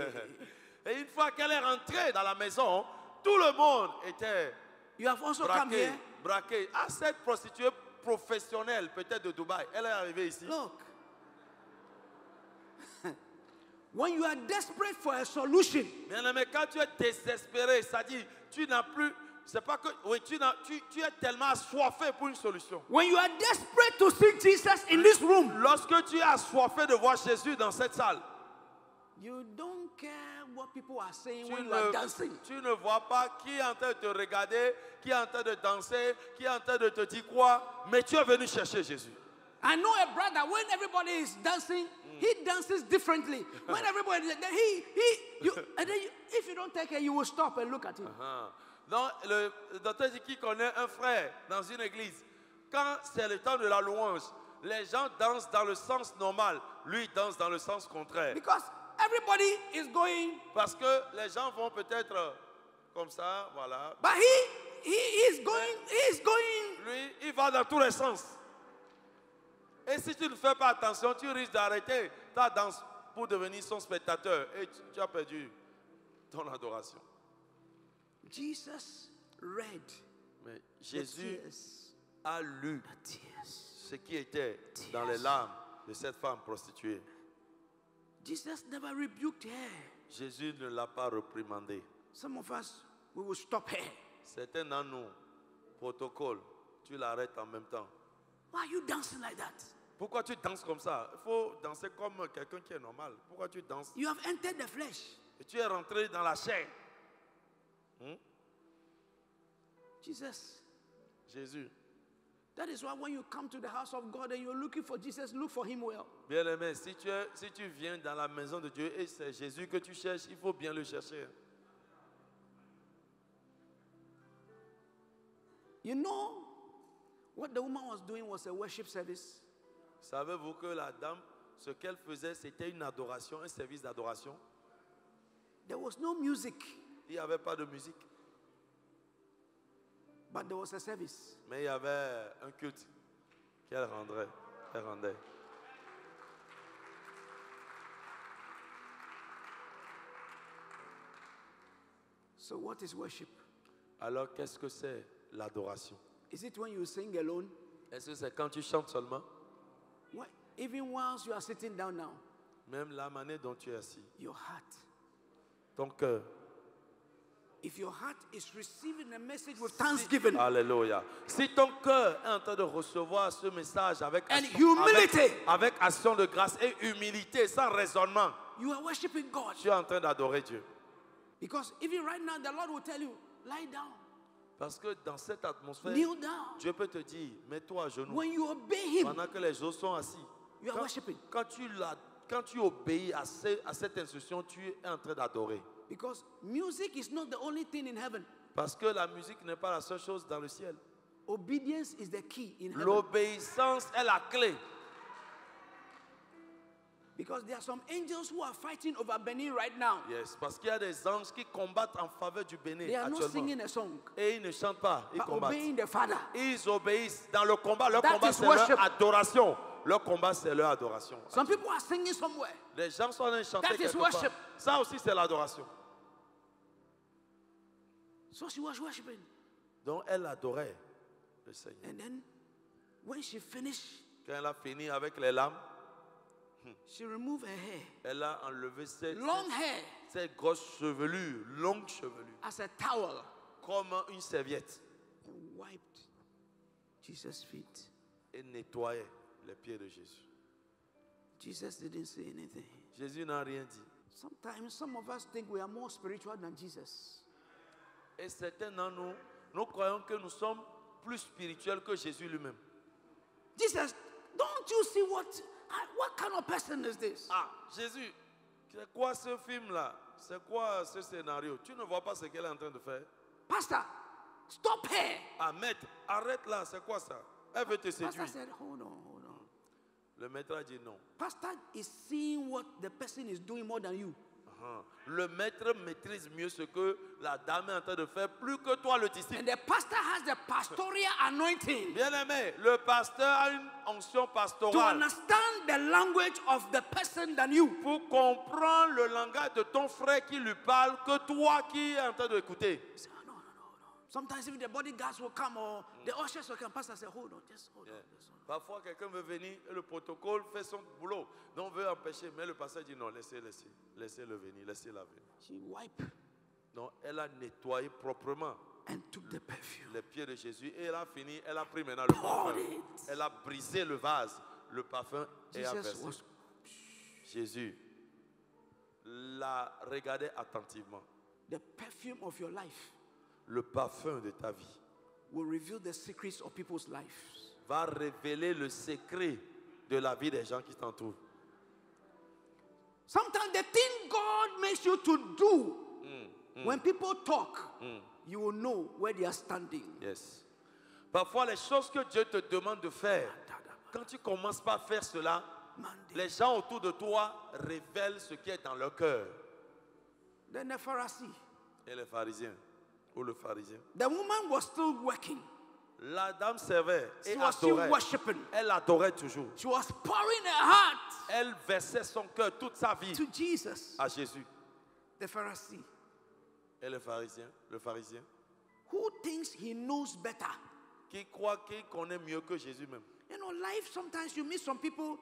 Et une fois qu'elle est rentrée dans la maison, tout le monde était You have also come braqué. here. Braqué. Ah, cette prostituée professionnelle, peut-être de Dubaï, elle est arrivée ici. Look. When you are desperate for a solution, Bien-aimé, quand tu es désespéré, ça dit, tu n'as plus, c'est pas que, oui, tu es tellement assoiffé pour une solution. when you are desperate to see Jesus in this room, Lorsque tu es assoiffé de voir Jésus dans cette salle, you don't care what people are saying tu when you are ne, dancing. tu ne vois pas qui est en train de te regarder, qui est en train de danser, qui est en train de te dire quoi, mais tu es venu chercher Jésus. I know a brother, when everybody is dancing, he dances differently. When everybody is then and then if you don't take care, you will stop and look at him. Ah. Donc, le docteur dit qu'il connaît un frère dans une église. Quand c'est le temps de la louange, les gens dansent dans le sens normal. Lui, il danse dans le sens contraire. Because everybody is going, Parce que les gens vont peut-être comme ça, voilà. but he is going. Lui, il va dans tous les sens. Et si tu ne fais pas attention, tu risques d'arrêter ta danse pour devenir son spectateur. Et tu as perdu ton adoration. Jesus read Mais the Jésus tears. a lu The tears. ce qui était dans les larmes de cette femme prostituée. Jesus never rebuked her. Jésus ne l'a pas réprimandé. Some of us, we will stop her. Certains d'entre nous, protocole, tu l'arrêtes en même temps. Why are you dancing like that? Pourquoi tu danses comme ça? Il faut danser comme quelqu'un qui est normal. Pourquoi tu danses? You have entered the flesh. Et tu es rentré dans la chair. Jesus. Jésus. That is why when you come to the house of God and you're looking for Jesus, look for him well. Bien-aimé, si tu viens dans la maison de Dieu et c'est Jésus que tu cherches, il faut bien le chercher. You know, what the woman was doing was a worship service. Savez-vous que la dame, ce qu'elle faisait, c'était une adoration, un service d'adoration? There was no music, Il n'y avait pas de musique, but there was a service. mais il y avait un culte qu'elle rendait. Elle rendait. So what is worship? Alors, qu'est-ce que c'est l'adoration? Is it when you sing alone? Est-ce que c'est quand tu chantes seulement? Even whilst you are sitting down now, Même la manière dont tu es assis, your heart. ton cœur. If your heart is receiving a message with thanksgiving Alléluia. Si ton cœur est en train de recevoir ce message avec and action, humility, avec action de grâce et humilité, sans raisonnement, you are worshiping God. tu es en train d'adorer Dieu. Because even right now, the Lord will tell you, lie down, Parce que dans cette atmosphère, kneel down. Dieu peut te dire, mets-toi à genoux. When you obey Him, Pendant que les autres sont assis. you are worshiping. Quand tu obéis à cette instruction, tu es en train d'adorer. Because music is not the only thing in heaven. Parce que la musique n'est pas la seule chose dans le ciel. Obedience is the key in heaven. L'obéissance est la clé. Because there are some angels who are fighting over Benin right now. Yes, parce qu'il y a des anges qui combattent en faveur du Bénin They are not actuellement. singing a song, Et ils ne chantent pas, ils but combattent. obeying the Father. Ils obéissent dans le combat. Leur That combat, is c'est worship. leur adoration. Leur combat, c'est leur adoration. Some people are singing somewhere. Les gens sont en train de chanter That is quelque worship. part. Ça aussi, c'est l'adoration. So she was worshiping. Donc, elle adorait le Seigneur. And then when she finished, Quand elle a fini avec les larmes, she removed her hair, elle a enlevé long hair, ses grosses chevelures, longues chevelures, as a towel, comme une serviette, and wiped Jesus' feet. et nettoyait les pieds de Jésus. Jesus didn't say anything. Jésus n'a rien dit. Sometimes some of us think we are more spiritual than Jesus. Et certains d'entre nous, nous croyons que nous sommes plus spirituels que Jésus lui-même. Jesus, don't you see what kind of person is this? Ah, Jésus, c'est quoi ce film-là? C'est quoi ce scénario? Tu ne vois pas ce qu'elle est en train de faire? Pastor, stop here. Ah, maître, arrête là, c'est quoi ça? Elle veut te Pastor séduire. said, hold on. Le maître a dit non. Pastor is seeing what the person is doing more than you. Le maître maîtrise mieux ce que la dame est en train de faire, plus que toi le disciple. And the pastor has the pastoral anointing Bien-aimé, le pasteur a une onction to pastorale understand the language of the person than you. pour comprendre le langage de ton frère qui lui parle que toi qui es en train d'écouter. He said, no. Sometimes even the bodyguards will come or the ushers will come. Pastor said, hold on, just hold on. Parfois, quelqu'un veut venir et le protocole fait son boulot. Donc, on veut empêcher. Mais le pasteur dit non, laissez-le venir, laissez-la venir. She wiped Donc, elle a nettoyé proprement and took the perfume. les pieds de Jésus et elle a fini, elle a pris maintenant le parfum. Elle a brisé le vase, le parfum et a versé. Jésus la regardait attentivement. The perfume of your life Le parfum de ta vie will reveal the secrets of people's lives. va révéler le secret de la vie des gens qui t'entourent. Sometimes the thing God makes you to do, when people talk, you will know where they are standing. Yes. Parfois, les choses que Dieu te demande de faire, quand tu commences par faire cela, les gens autour de toi révèlent ce qui est dans leur cœur. Then the Pharisee, Et les pharisiens, ou le pharisien, the woman was still working. la dame servait et She was still adorait. worshiping. Elle adorait toujours. She was pouring her heart Elle versait son cœur, toute sa vie to Jesus. à Jésus. The Pharisee, Et le pharisien, who thinks he knows better. qui croit qu'il connaît mieux que Jésus même. You know, life, sometimes you meet some people,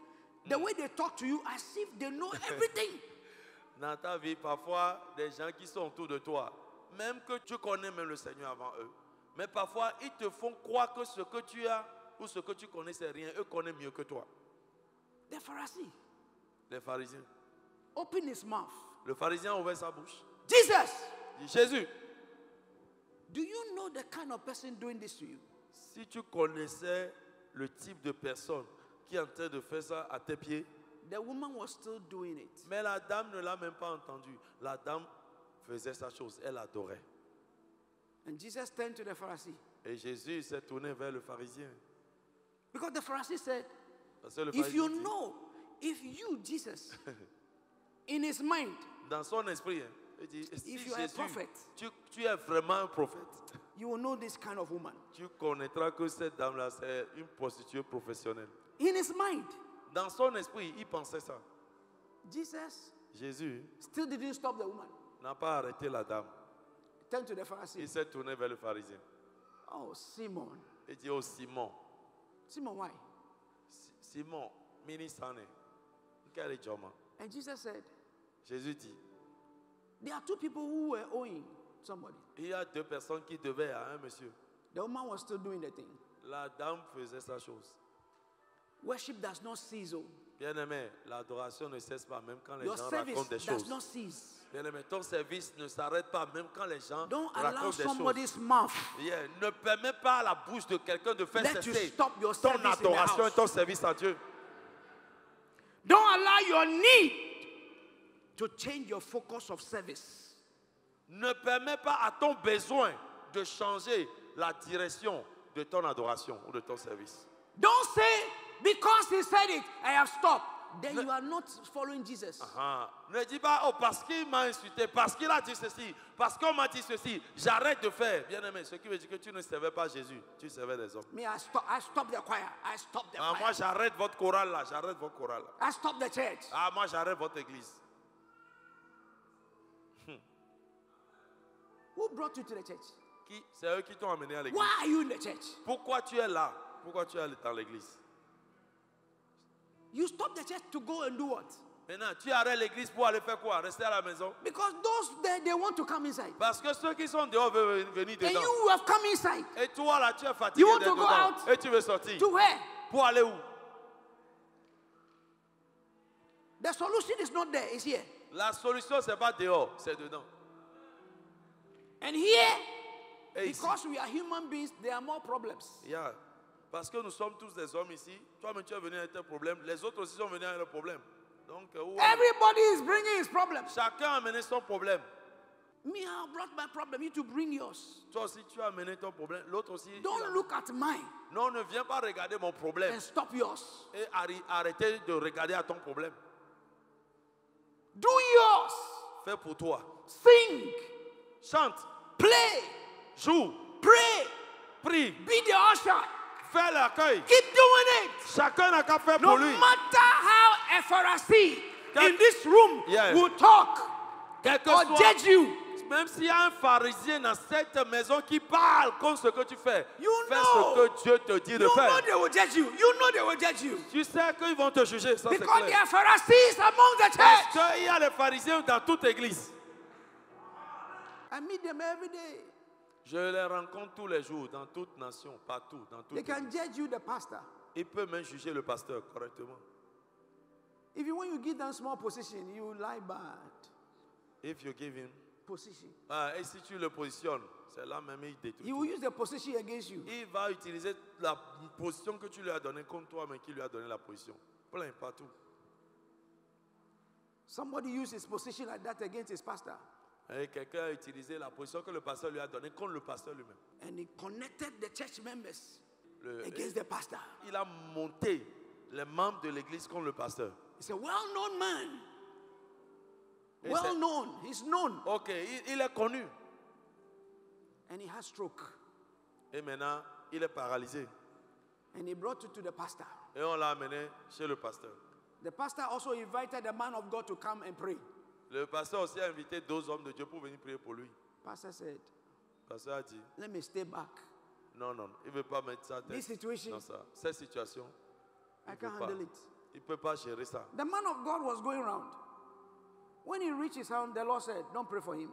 the way they talk to you, as if they know everything. Dans ta vie, parfois, des gens qui sont autour de toi, même que tu connais même le Seigneur avant eux, mais parfois, ils te font croire que ce que tu as ou ce que tu connais, c'est rien. Eux connaissent mieux que toi. The Pharisee Les pharisiens. opened his mouth. Le pharisien a ouvert sa bouche. Jesus, Il dit, Jésus, do you know the kind of person doing this to you? si tu connaissais le type de personne qui est en train de faire ça à tes pieds, The woman was still doing it. mais la dame ne l'a même pas entendu. La dame faisait sa chose, elle adorait. And Jesus turned to the Pharisee. Et Jésus s'est tourné vers le pharisien. Because the Pharisee said, Parce que le if you pharisien dit, know, if you, Jesus, in his mind, dans son esprit, hein, Il dit, si If you are a Jésus, prophet, tu es vraiment un prophète, you will know this kind of woman. tu connaîtras que cette dame-là, c'est une prostituée professionnelle. In his mind, Dans son esprit, il pensait ça. Jesus Jésus still didn't stop the woman. n'a pas arrêté la dame. Turn to the Pharisee. Il s'est tourné vers le pharisien. Oh, Simon. Il dit, oh Simon, Simon, why? Simon, ministane, quel est Joma? And Jesus said, Jésus dit, there are two people who were owing somebody. il y a deux personnes qui devaient à un monsieur. The woman was still doing the thing. La dame faisait sa chose. Worship does not cease. Oh. Bien-aimé, l'adoration ne cesse pas, même quand les Your gens service racontent des does choses. not cease. Bien-aimé, ton service ne s'arrête pas, même quand les gens Don't allow racontent des choses. somebody's mouth. Yeah, ne permets pas à la bouche de quelqu'un de faire Let you cesser stop your ton service in the adoration house. et ton service à Dieu. Don't allow your need to change your focus of service. Ne permets pas à ton besoin de changer la direction de ton adoration ou de ton service. Don't say, because he said it, I have stopped. Then you are not following Jesus. Ne dis pas, oh, parce qu'il m'a insulté, parce qu'il a dit ceci, parce qu'on m'a dit ceci, j'arrête de faire. Bien-aimé, ce qui veut dire que tu ne servais pas Jésus, tu servais les hommes. Me, I stop the choir. I stop the Moi, choir. j'arrête votre chorale là, j'arrête votre chorale là. I stop the church. Moi, j'arrête votre église. Who brought you to the church? C'est eux qui t'ont amené à l'église. Why are you in the church? Pourquoi tu es là? Pourquoi tu es dans l'église? You stop the church to go and do what? Maintenant, tu arrêtes l'église pour aller faire quoi? Rester à la maison? Because those there, they want to come inside. Parce que ceux qui sont dehors veulent venir And dedans. you have come inside. Et toi là, tu es fatigué You want d'être to go dedans. out? Et tu veux sortir. To where? Pour aller où? The solution is not there, it's here. La solution, c'est pas dehors, c'est dedans. And here, Et ici, because we are human beings, there are more problems. yeah. Parce que nous sommes tous des hommes ici. Toi-même, tu es venu avec tes problèmes. Les autres aussi sont venus avec leurs problèmes. Donc, Everybody is bringing his problems. chacun a amené son problème. Me, I brought my problem. You to bring yours. Toi aussi, tu as amené ton problème. L'autre aussi. Don't look at mine Non, ne viens pas regarder mon problème. and stop yours. Et arrêtez de regarder à ton problème. Do yours. Fais pour toi. Sing. Chante, Play. joue, Pray. prie, Be the usher. fais l'accueil. Keep doing it. Chacun n'a qu'à faire No pour lui. matter how a Pharisee Quel- in this room Yeah. will talk Quel que or soit, judge you, même s'il y a un pharisien dans cette maison qui parle contre ce que tu fais, You fais know. ce que Dieu te dit you de know faire. they will judge you. You know they will judge you. Tu sais qu'ils vont te juger, ça c'est Because there clair. are Pharisees among the Parce church. qu'il y a les pharisiens dans toute église. I meet them every day. Je les rencontre tous les jours, dans toute nation, partout, dans toute They can église. judge you, the pastor. Il peut même juger le pasteur correctement. Even when you give them small position, you lie bad. If you give him. Position. Et si tu le positionnes, c'est là même il détruit. He will use the position against you. Il va utiliser la position que tu lui as donnée contre toi, mais qui lui a donné la position. Plein partout. Somebody used his position like that against his pastor. Et quelqu'un a utilisé la position que le pasteur lui a donnée contre le pasteur lui-même. And he connected the church members Le- against the pastor. Il a monté les membres de l'église contre le pasteur. He's a well-known man. Et Well c'est- known. He's known. Ok, il est connu. And he has stroke. Et maintenant, il est paralysé. And he brought it to the pastor. Et on l'a amené chez le pasteur. The pastor also invited the man of God to come and pray. Le pasteur aussi a invité 2 hommes de Dieu pour venir prier pour lui. Pastor said, Le pasteur a dit, let me stay back. non, non, il ne veut pas mettre sa This tête situation, dans ça. Cette situation, I peut can't pas. handle it. il ne peut pas gérer ça. The man of God was going around. When he reached his house, the Lord said, don't pray for him.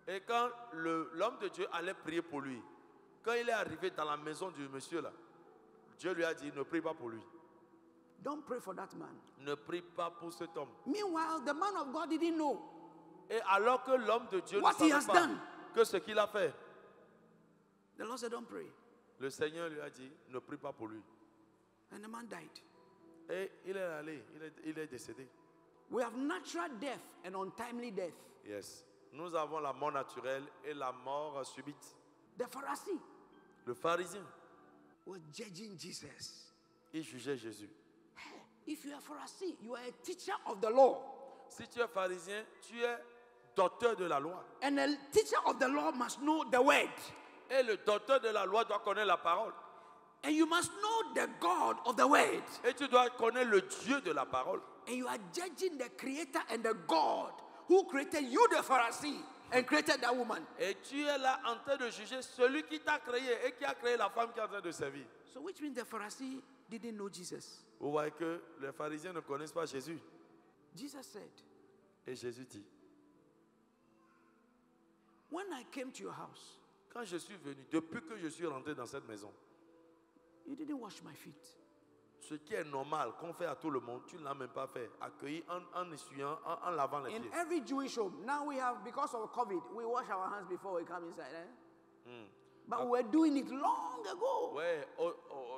Et quand l'homme de Dieu allait prier pour lui, quand il est arrivé dans la maison du monsieur là, Dieu lui a dit, ne prie pas pour lui. Don't pray for that man. Ne prie pas pour cet homme. Meanwhile, the man of God didn't know. Et alors que l'homme de Dieu What ne he has savait pas done. que ce qu'il a fait, The Lord said, don't pray. le Seigneur lui a dit, ne prie pas pour lui. And the man died. Et il est allé, il est décédé. We have natural death and untimely death. Yes. Nous avons la mort naturelle et la mort subite. The Pharisee Le pharisien, was judging Jesus. il jugeait Jésus. Hey, if you are a Pharisee, you are a teacher of the law. Si tu es pharisien, tu es docteur de la loi. And a teacher of the law must know the word. Et le docteur de la loi doit connaître la parole. And you must know the God of the word. Et tu dois connaître le Dieu de la parole. And you are judging the creator and the God who created you, the Pharisee, and created that woman. Et tu es là en train de juger celui qui t'a créé et qui a créé la femme qui est en train de servir. So which means the Pharisee didn't know Jesus. Vous voyez que les pharisiens ne connaissent pas Jésus. Jesus said, Et Jésus dit, when I came to your house, quand je suis venu, depuis que je suis rentré dans cette maison, you didn't wash my feet. ce qui est normal, qu'on fait à tout le monde, tu ne l'as même pas fait. Accueillir en essuyant, en lavant les In pieds. every Jewish home, now we have, because of COVID, we wash our hands before we come inside. But we were doing it long ago. Ouais,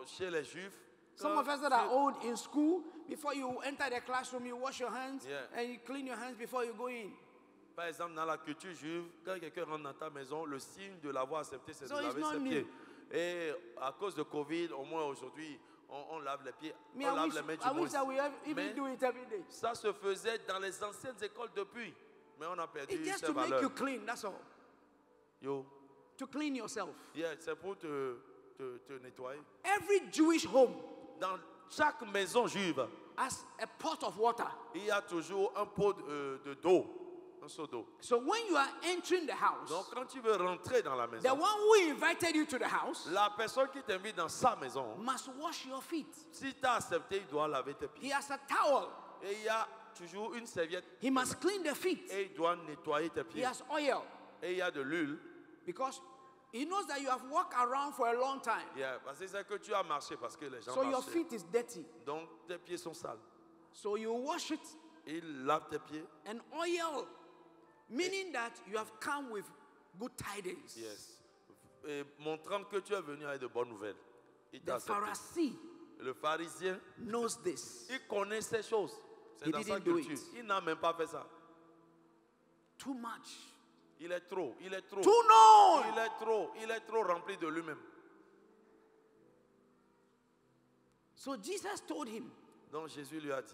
chez les Juifs, Some of us that are old in school, before you enter the classroom, you wash your hands and you clean your hands before you go in. par exemple, dans la culture juive, quand quelqu'un rentre dans ta maison, le signe de l'avoir accepté, c'est So de it's laver not ses new. pieds. Et à cause de Covid, au moins aujourd'hui, on lave les pieds, Me, on I lave wish, les mains du I wish that we Moïse. even Mais do it every day. ça se faisait dans les anciennes écoles depuis. Mais on a perdu It's just ces to make valeurs. you clean, that's all. Yo, To clean yourself. yeah, c'est pour te nettoyer. Every Jewish home Dans chaque maison juive, has a pot of water. il y a toujours un pot d'eau, un seau d'eau. So when you are entering the house, Donc quand tu veux rentrer dans la the maison, one who invited you to the house la personne qui t'invite dans sa maison, must wash your feet. si tu as accepté, il doit laver tes He pieds. has a towel. Et il y a toujours une serviette He must clean the feet. et il doit nettoyer tes He pieds. has oil Et il y a de l'huile. because he knows that you have walked around for a long time. Yeah, parce que c'est que tu as marché parce que les gens So your marchaient. feet is dirty. Donc tes pieds sont sales. So you wash it Il lave tes pieds. and oil, meaning that you have come with good tidings. Yes. Et montrant que tu es venu avec de bonnes nouvelles. Il t'a The accepté. Pharisee Le pharisien, knows this. il connaît ces choses. C'est He dans sa didn't do culture. it. Il n'a même pas fait ça. Too much. Il est trop, il est trop. Too known. Il est trop rempli de lui-même. So Jesus told him Donc Jésus lui a dit,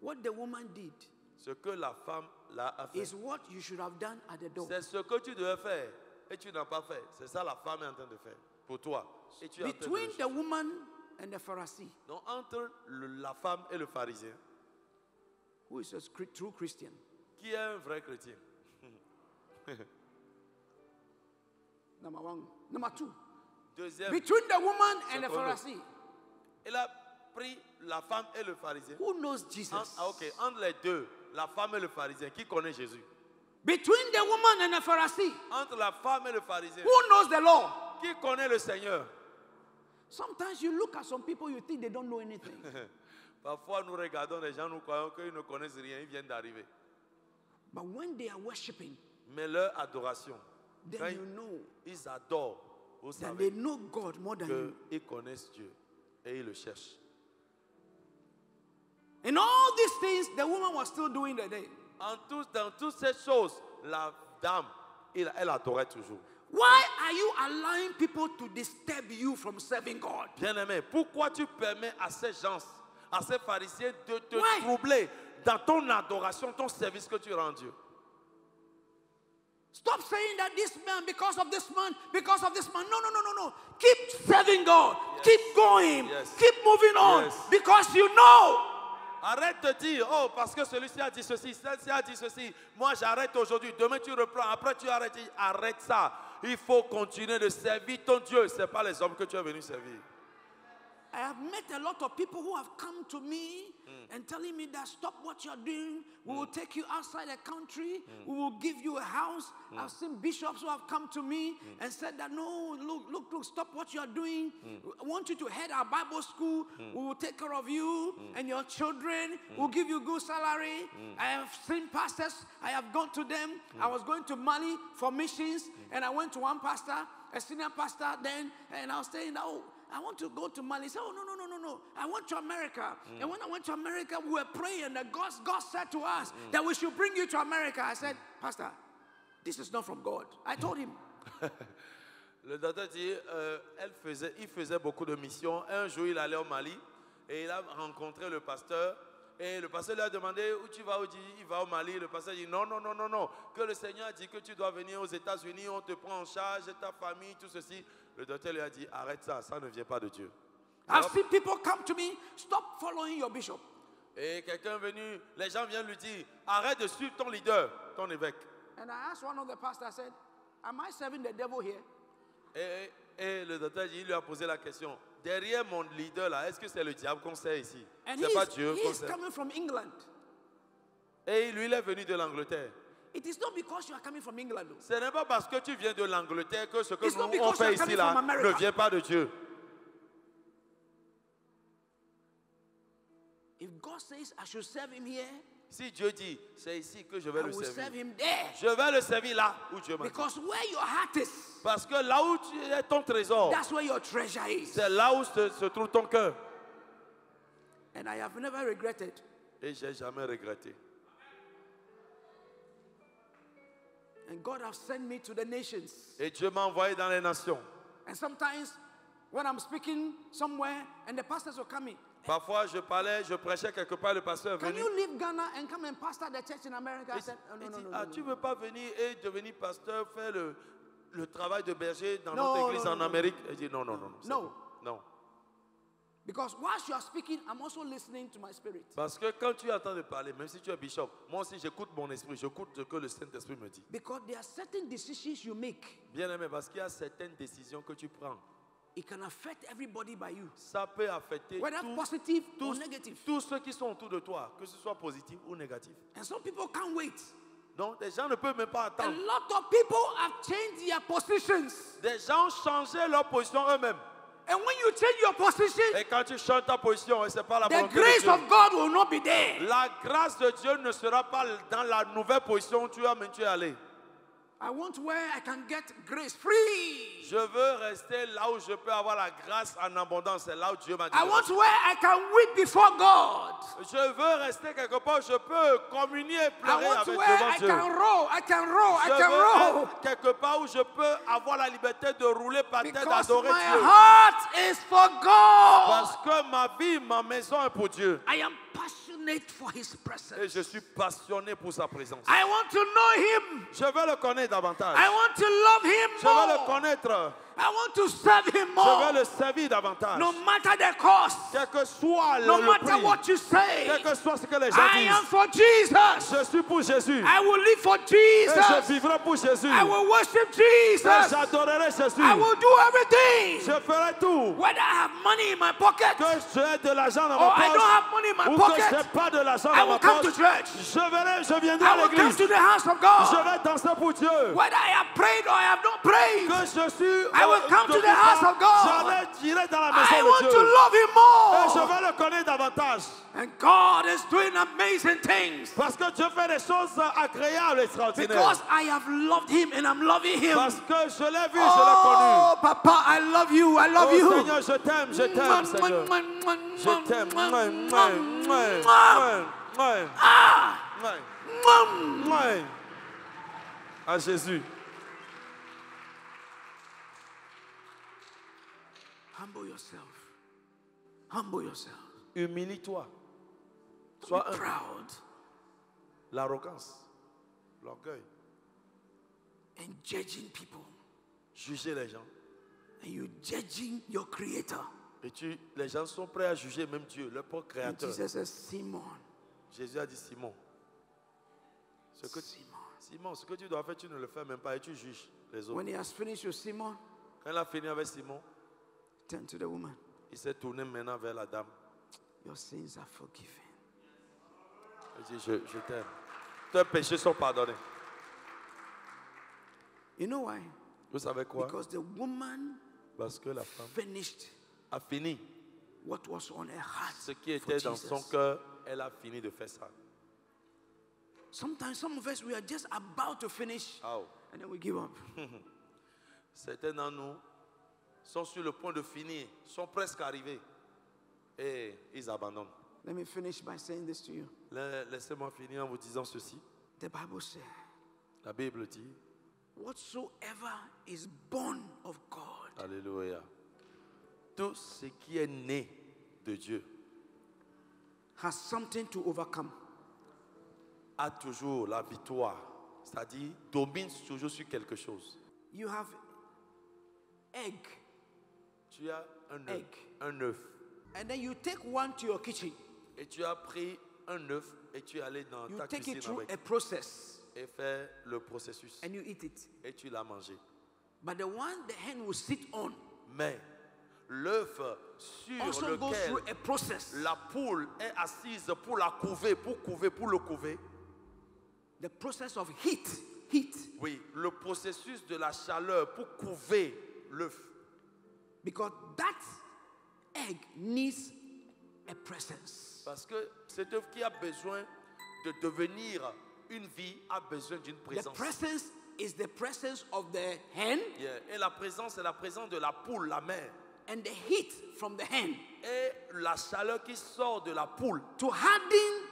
what the woman did ce que la femme a fait, is what you should have done at the door. c'est ce que tu devais faire et tu n'as pas fait. C'est ça la femme est en train de faire pour toi. Et tu es en train de Between le the faire. woman and the Pharisee, Donc entre la femme et le pharisien, who is a true Christian, qui est un vrai chrétien? number one. Number two, Deuxième, between the woman and the Secondo. Pharisee, il a pris la femme et le pharisien. who knows Jesus? Ok, entre les deux, la femme et le pharisien, qui connaît Jésus? Between the woman and the Pharisee, Entre la femme et le pharisien, who knows the law? qui connaît le Seigneur? Sometimes you look at some people, you think they don't know anything. Parfois, nous regardons les gens, nous croyons qu'ils ne connaissent rien, ils viennent d'arriver. But when they are worshiping, Mais leur adoration, then quand you know ils adorent, vous that savez they know God more than you. qu'ils connaissent Dieu et ils le cherchent. And all these things, the woman was still doing the day. Dans toutes ces choses, la dame, elle adorait toujours. Why are you allowing people to disturb you from serving God? Bien-aimé, pourquoi tu permets à ces gens, à ces pharisiens de te Why? troubler dans ton adoration, ton service que tu rends Dieu? Stop saying that this man, because of this man, because of this man. No, no, no, no, no. Keep serving God. Yes. Keep going. Yes. Keep moving on. Yes. Because you know. Arrête de dire, oh, parce que celui-ci a dit ceci, celle-ci a dit ceci. Moi, j'arrête aujourd'hui. Demain, tu reprends. Après, tu arrêtes. Arrête ça. Il faut continuer de servir ton Dieu. Ce n'est pas les hommes que tu es venu servir. I have met a lot of people who have come to me and telling me that stop what you're doing. We will take you outside the country. We will give you a house. I've seen bishops who have come to me and said that no, look, stop what you're doing. I want you to head our Bible school. We will take care of you and your children. We'll give you good salary. I have seen pastors. I have gone to them. I was going to Mali for missions and I went to one pastor, a senior pastor then, and I was saying, oh, I want to go to Mali. He said, oh, no. I went to America. And when I went to America, we were praying that God said to us that we should bring you to America. I said, Pastor, this is not from God. I told him. Le docteur dit, il faisait beaucoup de missions. Un jour, il allait au Mali et il a rencontré le pasteur. Et le pasteur lui a demandé où tu vas, il va au Mali. Le pasteur dit non, non, non, non, non. Que le Seigneur dit que tu dois venir aux États-Unis, on te prend en charge, ta famille, tout ceci. Le docteur lui a dit arrête ça, ça ne vient pas de Dieu. I've seen people come to me, stop following your bishop. Et quelqu'un est venu, les gens viennent lui dire arrête de suivre ton leader, ton évêque. And I asked one of the pastors, I said, am I serving the devil here? Et le docteur il lui a posé la question derrière mon leader là, est-ce que c'est le diable qu'on sert ici? And C'est pas Dieu qu'on he's sert. coming from England. Et lui, il est venu de l'Angleterre. It is not because you are coming from England. Though. Ce n'est pas parce que tu viens de l'Angleterre que ce que It's not nous because on fait you are ici coming là from America. ne vient pas de Dieu. If God says I should serve him here, Si Dieu dit c'est ici que je vais I le will serve servir, him there. je vais le servir là où Dieu m'a dit. Because where your heart is, Parce que là où tu es ton trésor, that's where your treasure is. c'est là où se trouve ton cœur. And I have never regretted. Et j'ai jamais regretté. And God has sent me to the nations. Et Dieu m'a envoyé dans les nations. And sometimes when I'm speaking somewhere and the pastors are coming, Parfois, je parlais, je prêchais quelque part, le pasteur est can venu. you leave Ghana and come and pastor the church in America? I said, oh, Il no, dit, no, ah, no, tu no. ne veux pas venir et devenir pasteur, faire le travail de berger dans No, notre église no, en no, Amérique? Il dit, non, non, non. c'est No. bon. Non. Because whilst you are speaking, I'm also listening to my spirit. Parce que quand tu es en train de parler, même si tu es bishop, moi aussi j'écoute mon esprit, j'écoute ce que le Saint-Esprit me dit. Because there are certain decisions you make. Bien aimé, parce qu'il y a certaines décisions que tu prends. It can affect everybody by you. Ça peut affecter Whether positive or tous, negative. tous ceux qui sont autour de toi, que ce soit positif ou négatif. And some people can't wait. Donc, les gens ne peuvent même pas A attendre. lot of people have changed their positions. Des gens ont changé leur position eux-mêmes. And when you change your position, Et quand tu changes ta position, ce n'est pas la the volonté de grace Dieu. of God will not be there. La grâce de Dieu ne sera pas dans la nouvelle position où tu es allé. I want where I can get grace free. Je veux rester là où je peux avoir la grâce en abondance. C'est là où Dieu m'a dit. I want where I can weep before God. Je veux rester quelque part où je peux communier et I pleurer want avec where devant I Dieu. can roll, I can roll, I Je can roll. veux être quelque part où je peux avoir la liberté de rouler par terre, Because d'adorer my Dieu. heart is for God. Parce que ma vie, ma maison est pour Dieu. I am passionate for His Et presence. je suis passionné pour sa présence. I want to know Him. Je veux le connaître davantage. I want to love Him Je veux le more. connaître. I want to serve Him Je more. veux le servir davantage. No matter the cost, Quel que soit no le matter prix, what you say, quel que soit ce que les gens I am disent, for Jesus. je suis pour Jésus. I will live for Et je Jesus. vivrai pour Jésus. I will worship Et Jesus. j'adorerai Jésus. I will do everything. Je ferai tout. Whether I have money in my pocket Que j'ai de l'argent dans or ma I don't poche have money in my ou que je pocket, n'ai pas de l'argent I dans will ma come to poche, church. je viendrai I à will come l'église. to the house of Je God. vais danser pour Dieu. Whether I have prayed or I have not prayed, Que je suis I will come to the house of God. J'irai dans la I maison want de to Dieu. love Him Et je more. vais le connaître davantage. And God is doing amazing things Parce que Dieu fait des choses agréables, extraordinaires. because I have loved Him and I'm loving Him. Parce que je l'ai vu, je l'ai connu. Oh, Papa, I love you. I love Oh you. Seigneur, je t'aime, Seigneur. Je t'aime. À Jésus. Humble yourself. Humble yourself. Humilie-toi. Be Sois humble. proud L'arrogance, l'orgueil, and judging people. juger les gens. And you judging your creator. Et les gens sont prêts à juger même Dieu, leur propre And créateur. Jesus says, Simon, Jésus a dit Simon, Simon, ce que tu dois faire, tu ne le fais même pas et tu juges les autres. when he has finished with Simon, Quand il a fini avec Simon, turn to the woman. il s'est tourné maintenant vers la dame. Your sins are forgiven. Il dit, je t'aime. Tes péchés sont pardonnés. You know why? Vous savez quoi? Because the woman Parce que la femme finished a fini what was on her heart. ce qui for était dans Jesus. son cœur. Elle a fini de faire ça. Sometimes some of us, we are just about to finish Oh. and then we give up. Certains d'entre nous sont sur le point de finir, sont presque arrivés et ils abandonnent. Let me finish by saying this to you. Laissez-moi finir en vous disant ceci. The Bible says, La Bible dit, whatsoever is born of God alléluia, tout ce qui est né de Dieu has something to overcome. a toujours la victoire. C'est-à-dire, domine toujours sur quelque chose. You have egg. Tu as un œuf. Egg. Un œuf. And then you take one to your kitchen. Et tu as pris un œuf et tu es allé dans You ta take cuisine it through avec. a process. Et faire le processus. And you eat it. Et tu l'as mangé. But the one the hen will sit on Mais l'œuf sur also goes lequel through a process. la poule est assise pour la couver, pour le couver. The process of heat. Heat. Oui, le processus de la chaleur pour couver l'œuf. Because that egg needs a presence. Parce que cet œuf qui a besoin de devenir une vie a besoin d'une The présence. presence is the presence of the hen Yeah. Et la présence, c'est la présence de la poule, la mère. and the heat from the hen Et la chaleur qui sort de la poule to harden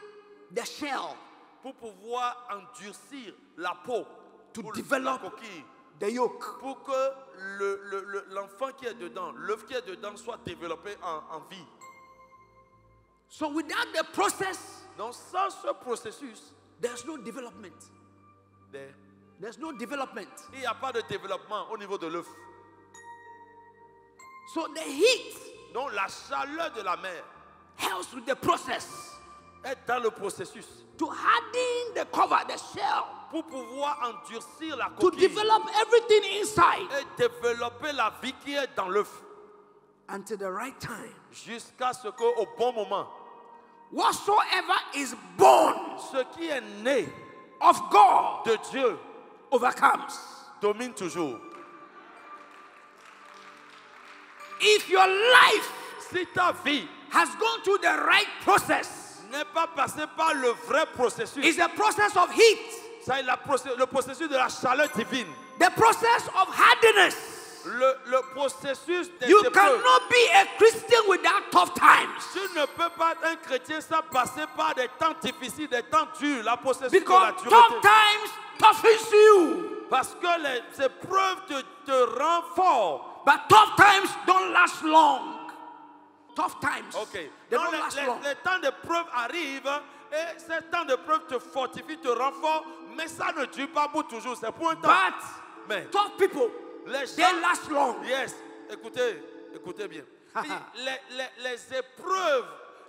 the shell, pour pouvoir endurcir la peau, to pour develop la coquille, the yolk. pour que l'enfant qui est dedans, l'œuf qui est dedans soit développé en vie. So without the process, Donc sans ce processus, there's no development. There's no development. il n'y a pas de développement au niveau de l'œuf. So the heat Donc la chaleur de la mère helps with the process est dans le processus to harden the cover, the shell, pour pouvoir endurcir la to coquille develop everything inside et développer la vie qui est dans l'œuf until the right time. jusqu'à ce qu'au bon moment, Whatsoever is born ce qui est né of God de Dieu overcomes. domine toujours. If your life Si ta vie has gone through the right process, n'est pas passée par le vrai processus, it's a process of heat, c'est le processus de la chaleur divine, the process of hardness. le processus des You épreuves. cannot be a Christian without tough times. Tu ne peux pas être un chrétien sans passer par des temps difficiles, des temps durs, la processus de Because la tough dureté. times toughens you. Parce que les épreuves te rendent fort. But tough times don't last long. Tough times, Ok. they Donc don't last long. les temps d'épreuve arrivent et ces temps d'épreuve te fortifient, te rendent fort, mais ça ne dure pas pour toujours, c'est pour un temps. Mais But tough people, les they gens, last long. yes, écoutez bien. les épreuves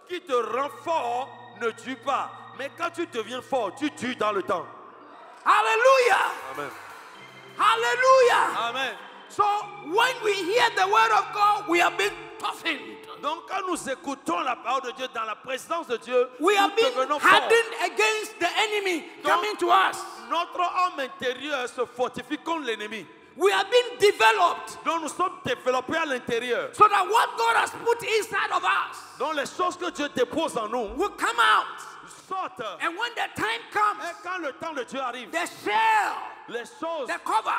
qui te rendent fort ne durent pas, mais quand tu deviens fort, tu dures dans le temps. Hallelujah. Amen. Hallelujah. Amen. So when we hear the word of God, we are being toughened. Donc quand nous écoutons la parole de Dieu dans la présence de Dieu, We are nous being devenons forts. hardened against the enemy coming to us. Notre homme intérieur se fortifie contre l'ennemi. We are being developed Donc nous sommes développés à l'intérieur. so that what God has put inside of us Donc les choses que Dieu dépose en nous will come out. sortent. And when the time comes, Et quand le temps de Dieu arrive, the shell, les choses, the cover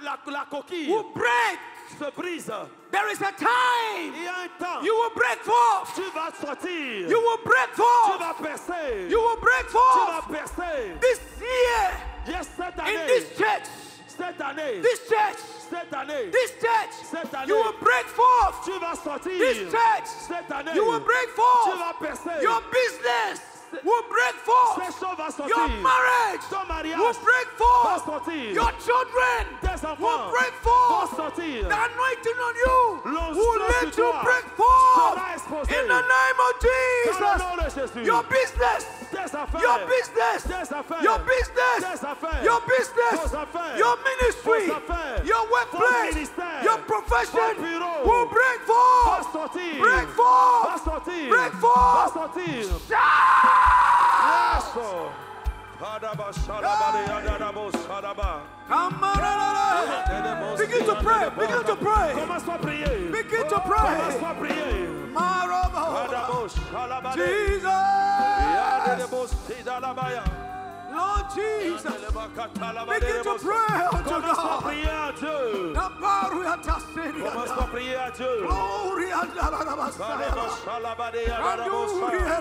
la coquille will break. se brise. There is a time Il y a un temps. you will break forth. Tu vas sortir. You will break Tu forth. vas percer. You will break Tu forth. vas percer. This year, Yes, cette in année. this church, Cette année. this church, Cette année. this church, Cette année. you will break forth. Tu vas sortir. This church, Cette année. you will break Tu forth. vas percer. Your business will break forth. Ces choses vont Your sortir. marriage Ton mariage will break va forth. sortir. Your children Tes will enfants break vont forth. sortir. The anointing on you L'onction will sur let you toi break forth. sera exposé. In the name of Dans le nom Jesus. de Jésus. Your business. Tes affaires. Your business. Tes affaires. Your business. Tes affaires. Your business. Vos affaires. Your ministry. Vos affaires. Your Vos workplace. ministères. Your profession Vos bureaux. will break Va forth. sortir. Break Va forth. sortir. Break Va forth. sortir. Shout. Yes, Lord. Adaba, shadaba, adadabo, shadaba. Come on. Begin to pray. Begin to pray. Commence-toi à prier. Begin to pray. Commence-toi à prier. Marobo. Adabo, shalabade. Jesus. Yadedebo, sidalabaya. Lord Jesus. Begin to pray unto Commence-toi à God. prier à Dieu. Commence-toi à prier à Dieu. Glory and Adabo, shalabade, adadabo, shalabade.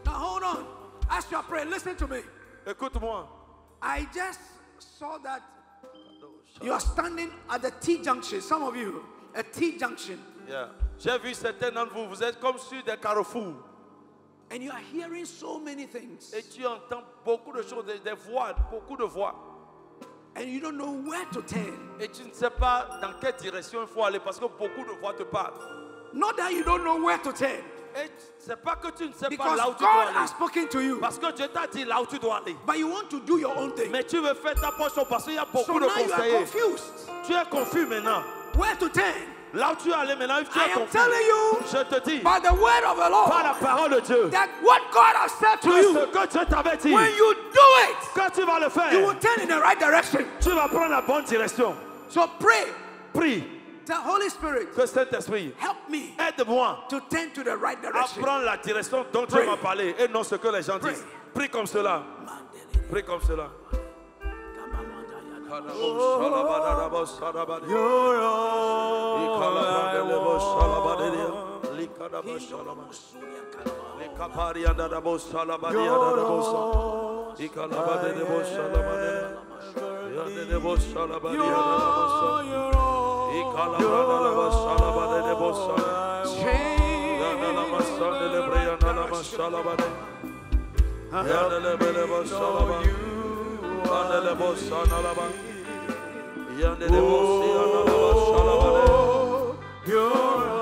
Now hold on. As you pray, listen to me. Écoute-moi. I just saw that you are standing at the T-junction. Some of you, a T-junction. Yeah. J'ai vu certains d'entre vous, vous êtes comme sur des carrefours. And you are hearing so many things. Et tu entends beaucoup de choses, des voix, beaucoup de voix. And you don't know where to turn. Et tu ne sais pas dans quelle direction il faut aller parce que beaucoup de voix te parlent. Not that you don't know where to turn. Et c'est pas que tu ne sais pas Because là où tu dois God aller. has spoken to you. Parce que Dieu t'a dit là où tu dois aller. But you want to do your own thing. Mais tu veux faire ta portion parce qu'il y a beaucoup So de now you are conseillers. confused. Tu es confus maintenant. Where to turn? Là où tu es allé maintenant, tu I es am confus. telling you Je te dis, by the word of the Lord par la parole de Dieu, that what God has said to que you, ce que Dieu t'avait dit, when you do it, quand tu vas le you will faire, turn in the right direction. tu vas prendre la bonne direction. So pray. Prie The Holy Spirit, que Saint-Esprit help me aide-moi to turn to the right à direction. prendre la direction dont Pray. Dieu m'a parlé et non ce que les gens Pray. disent. Prie comme cela. Prie comme cela. You're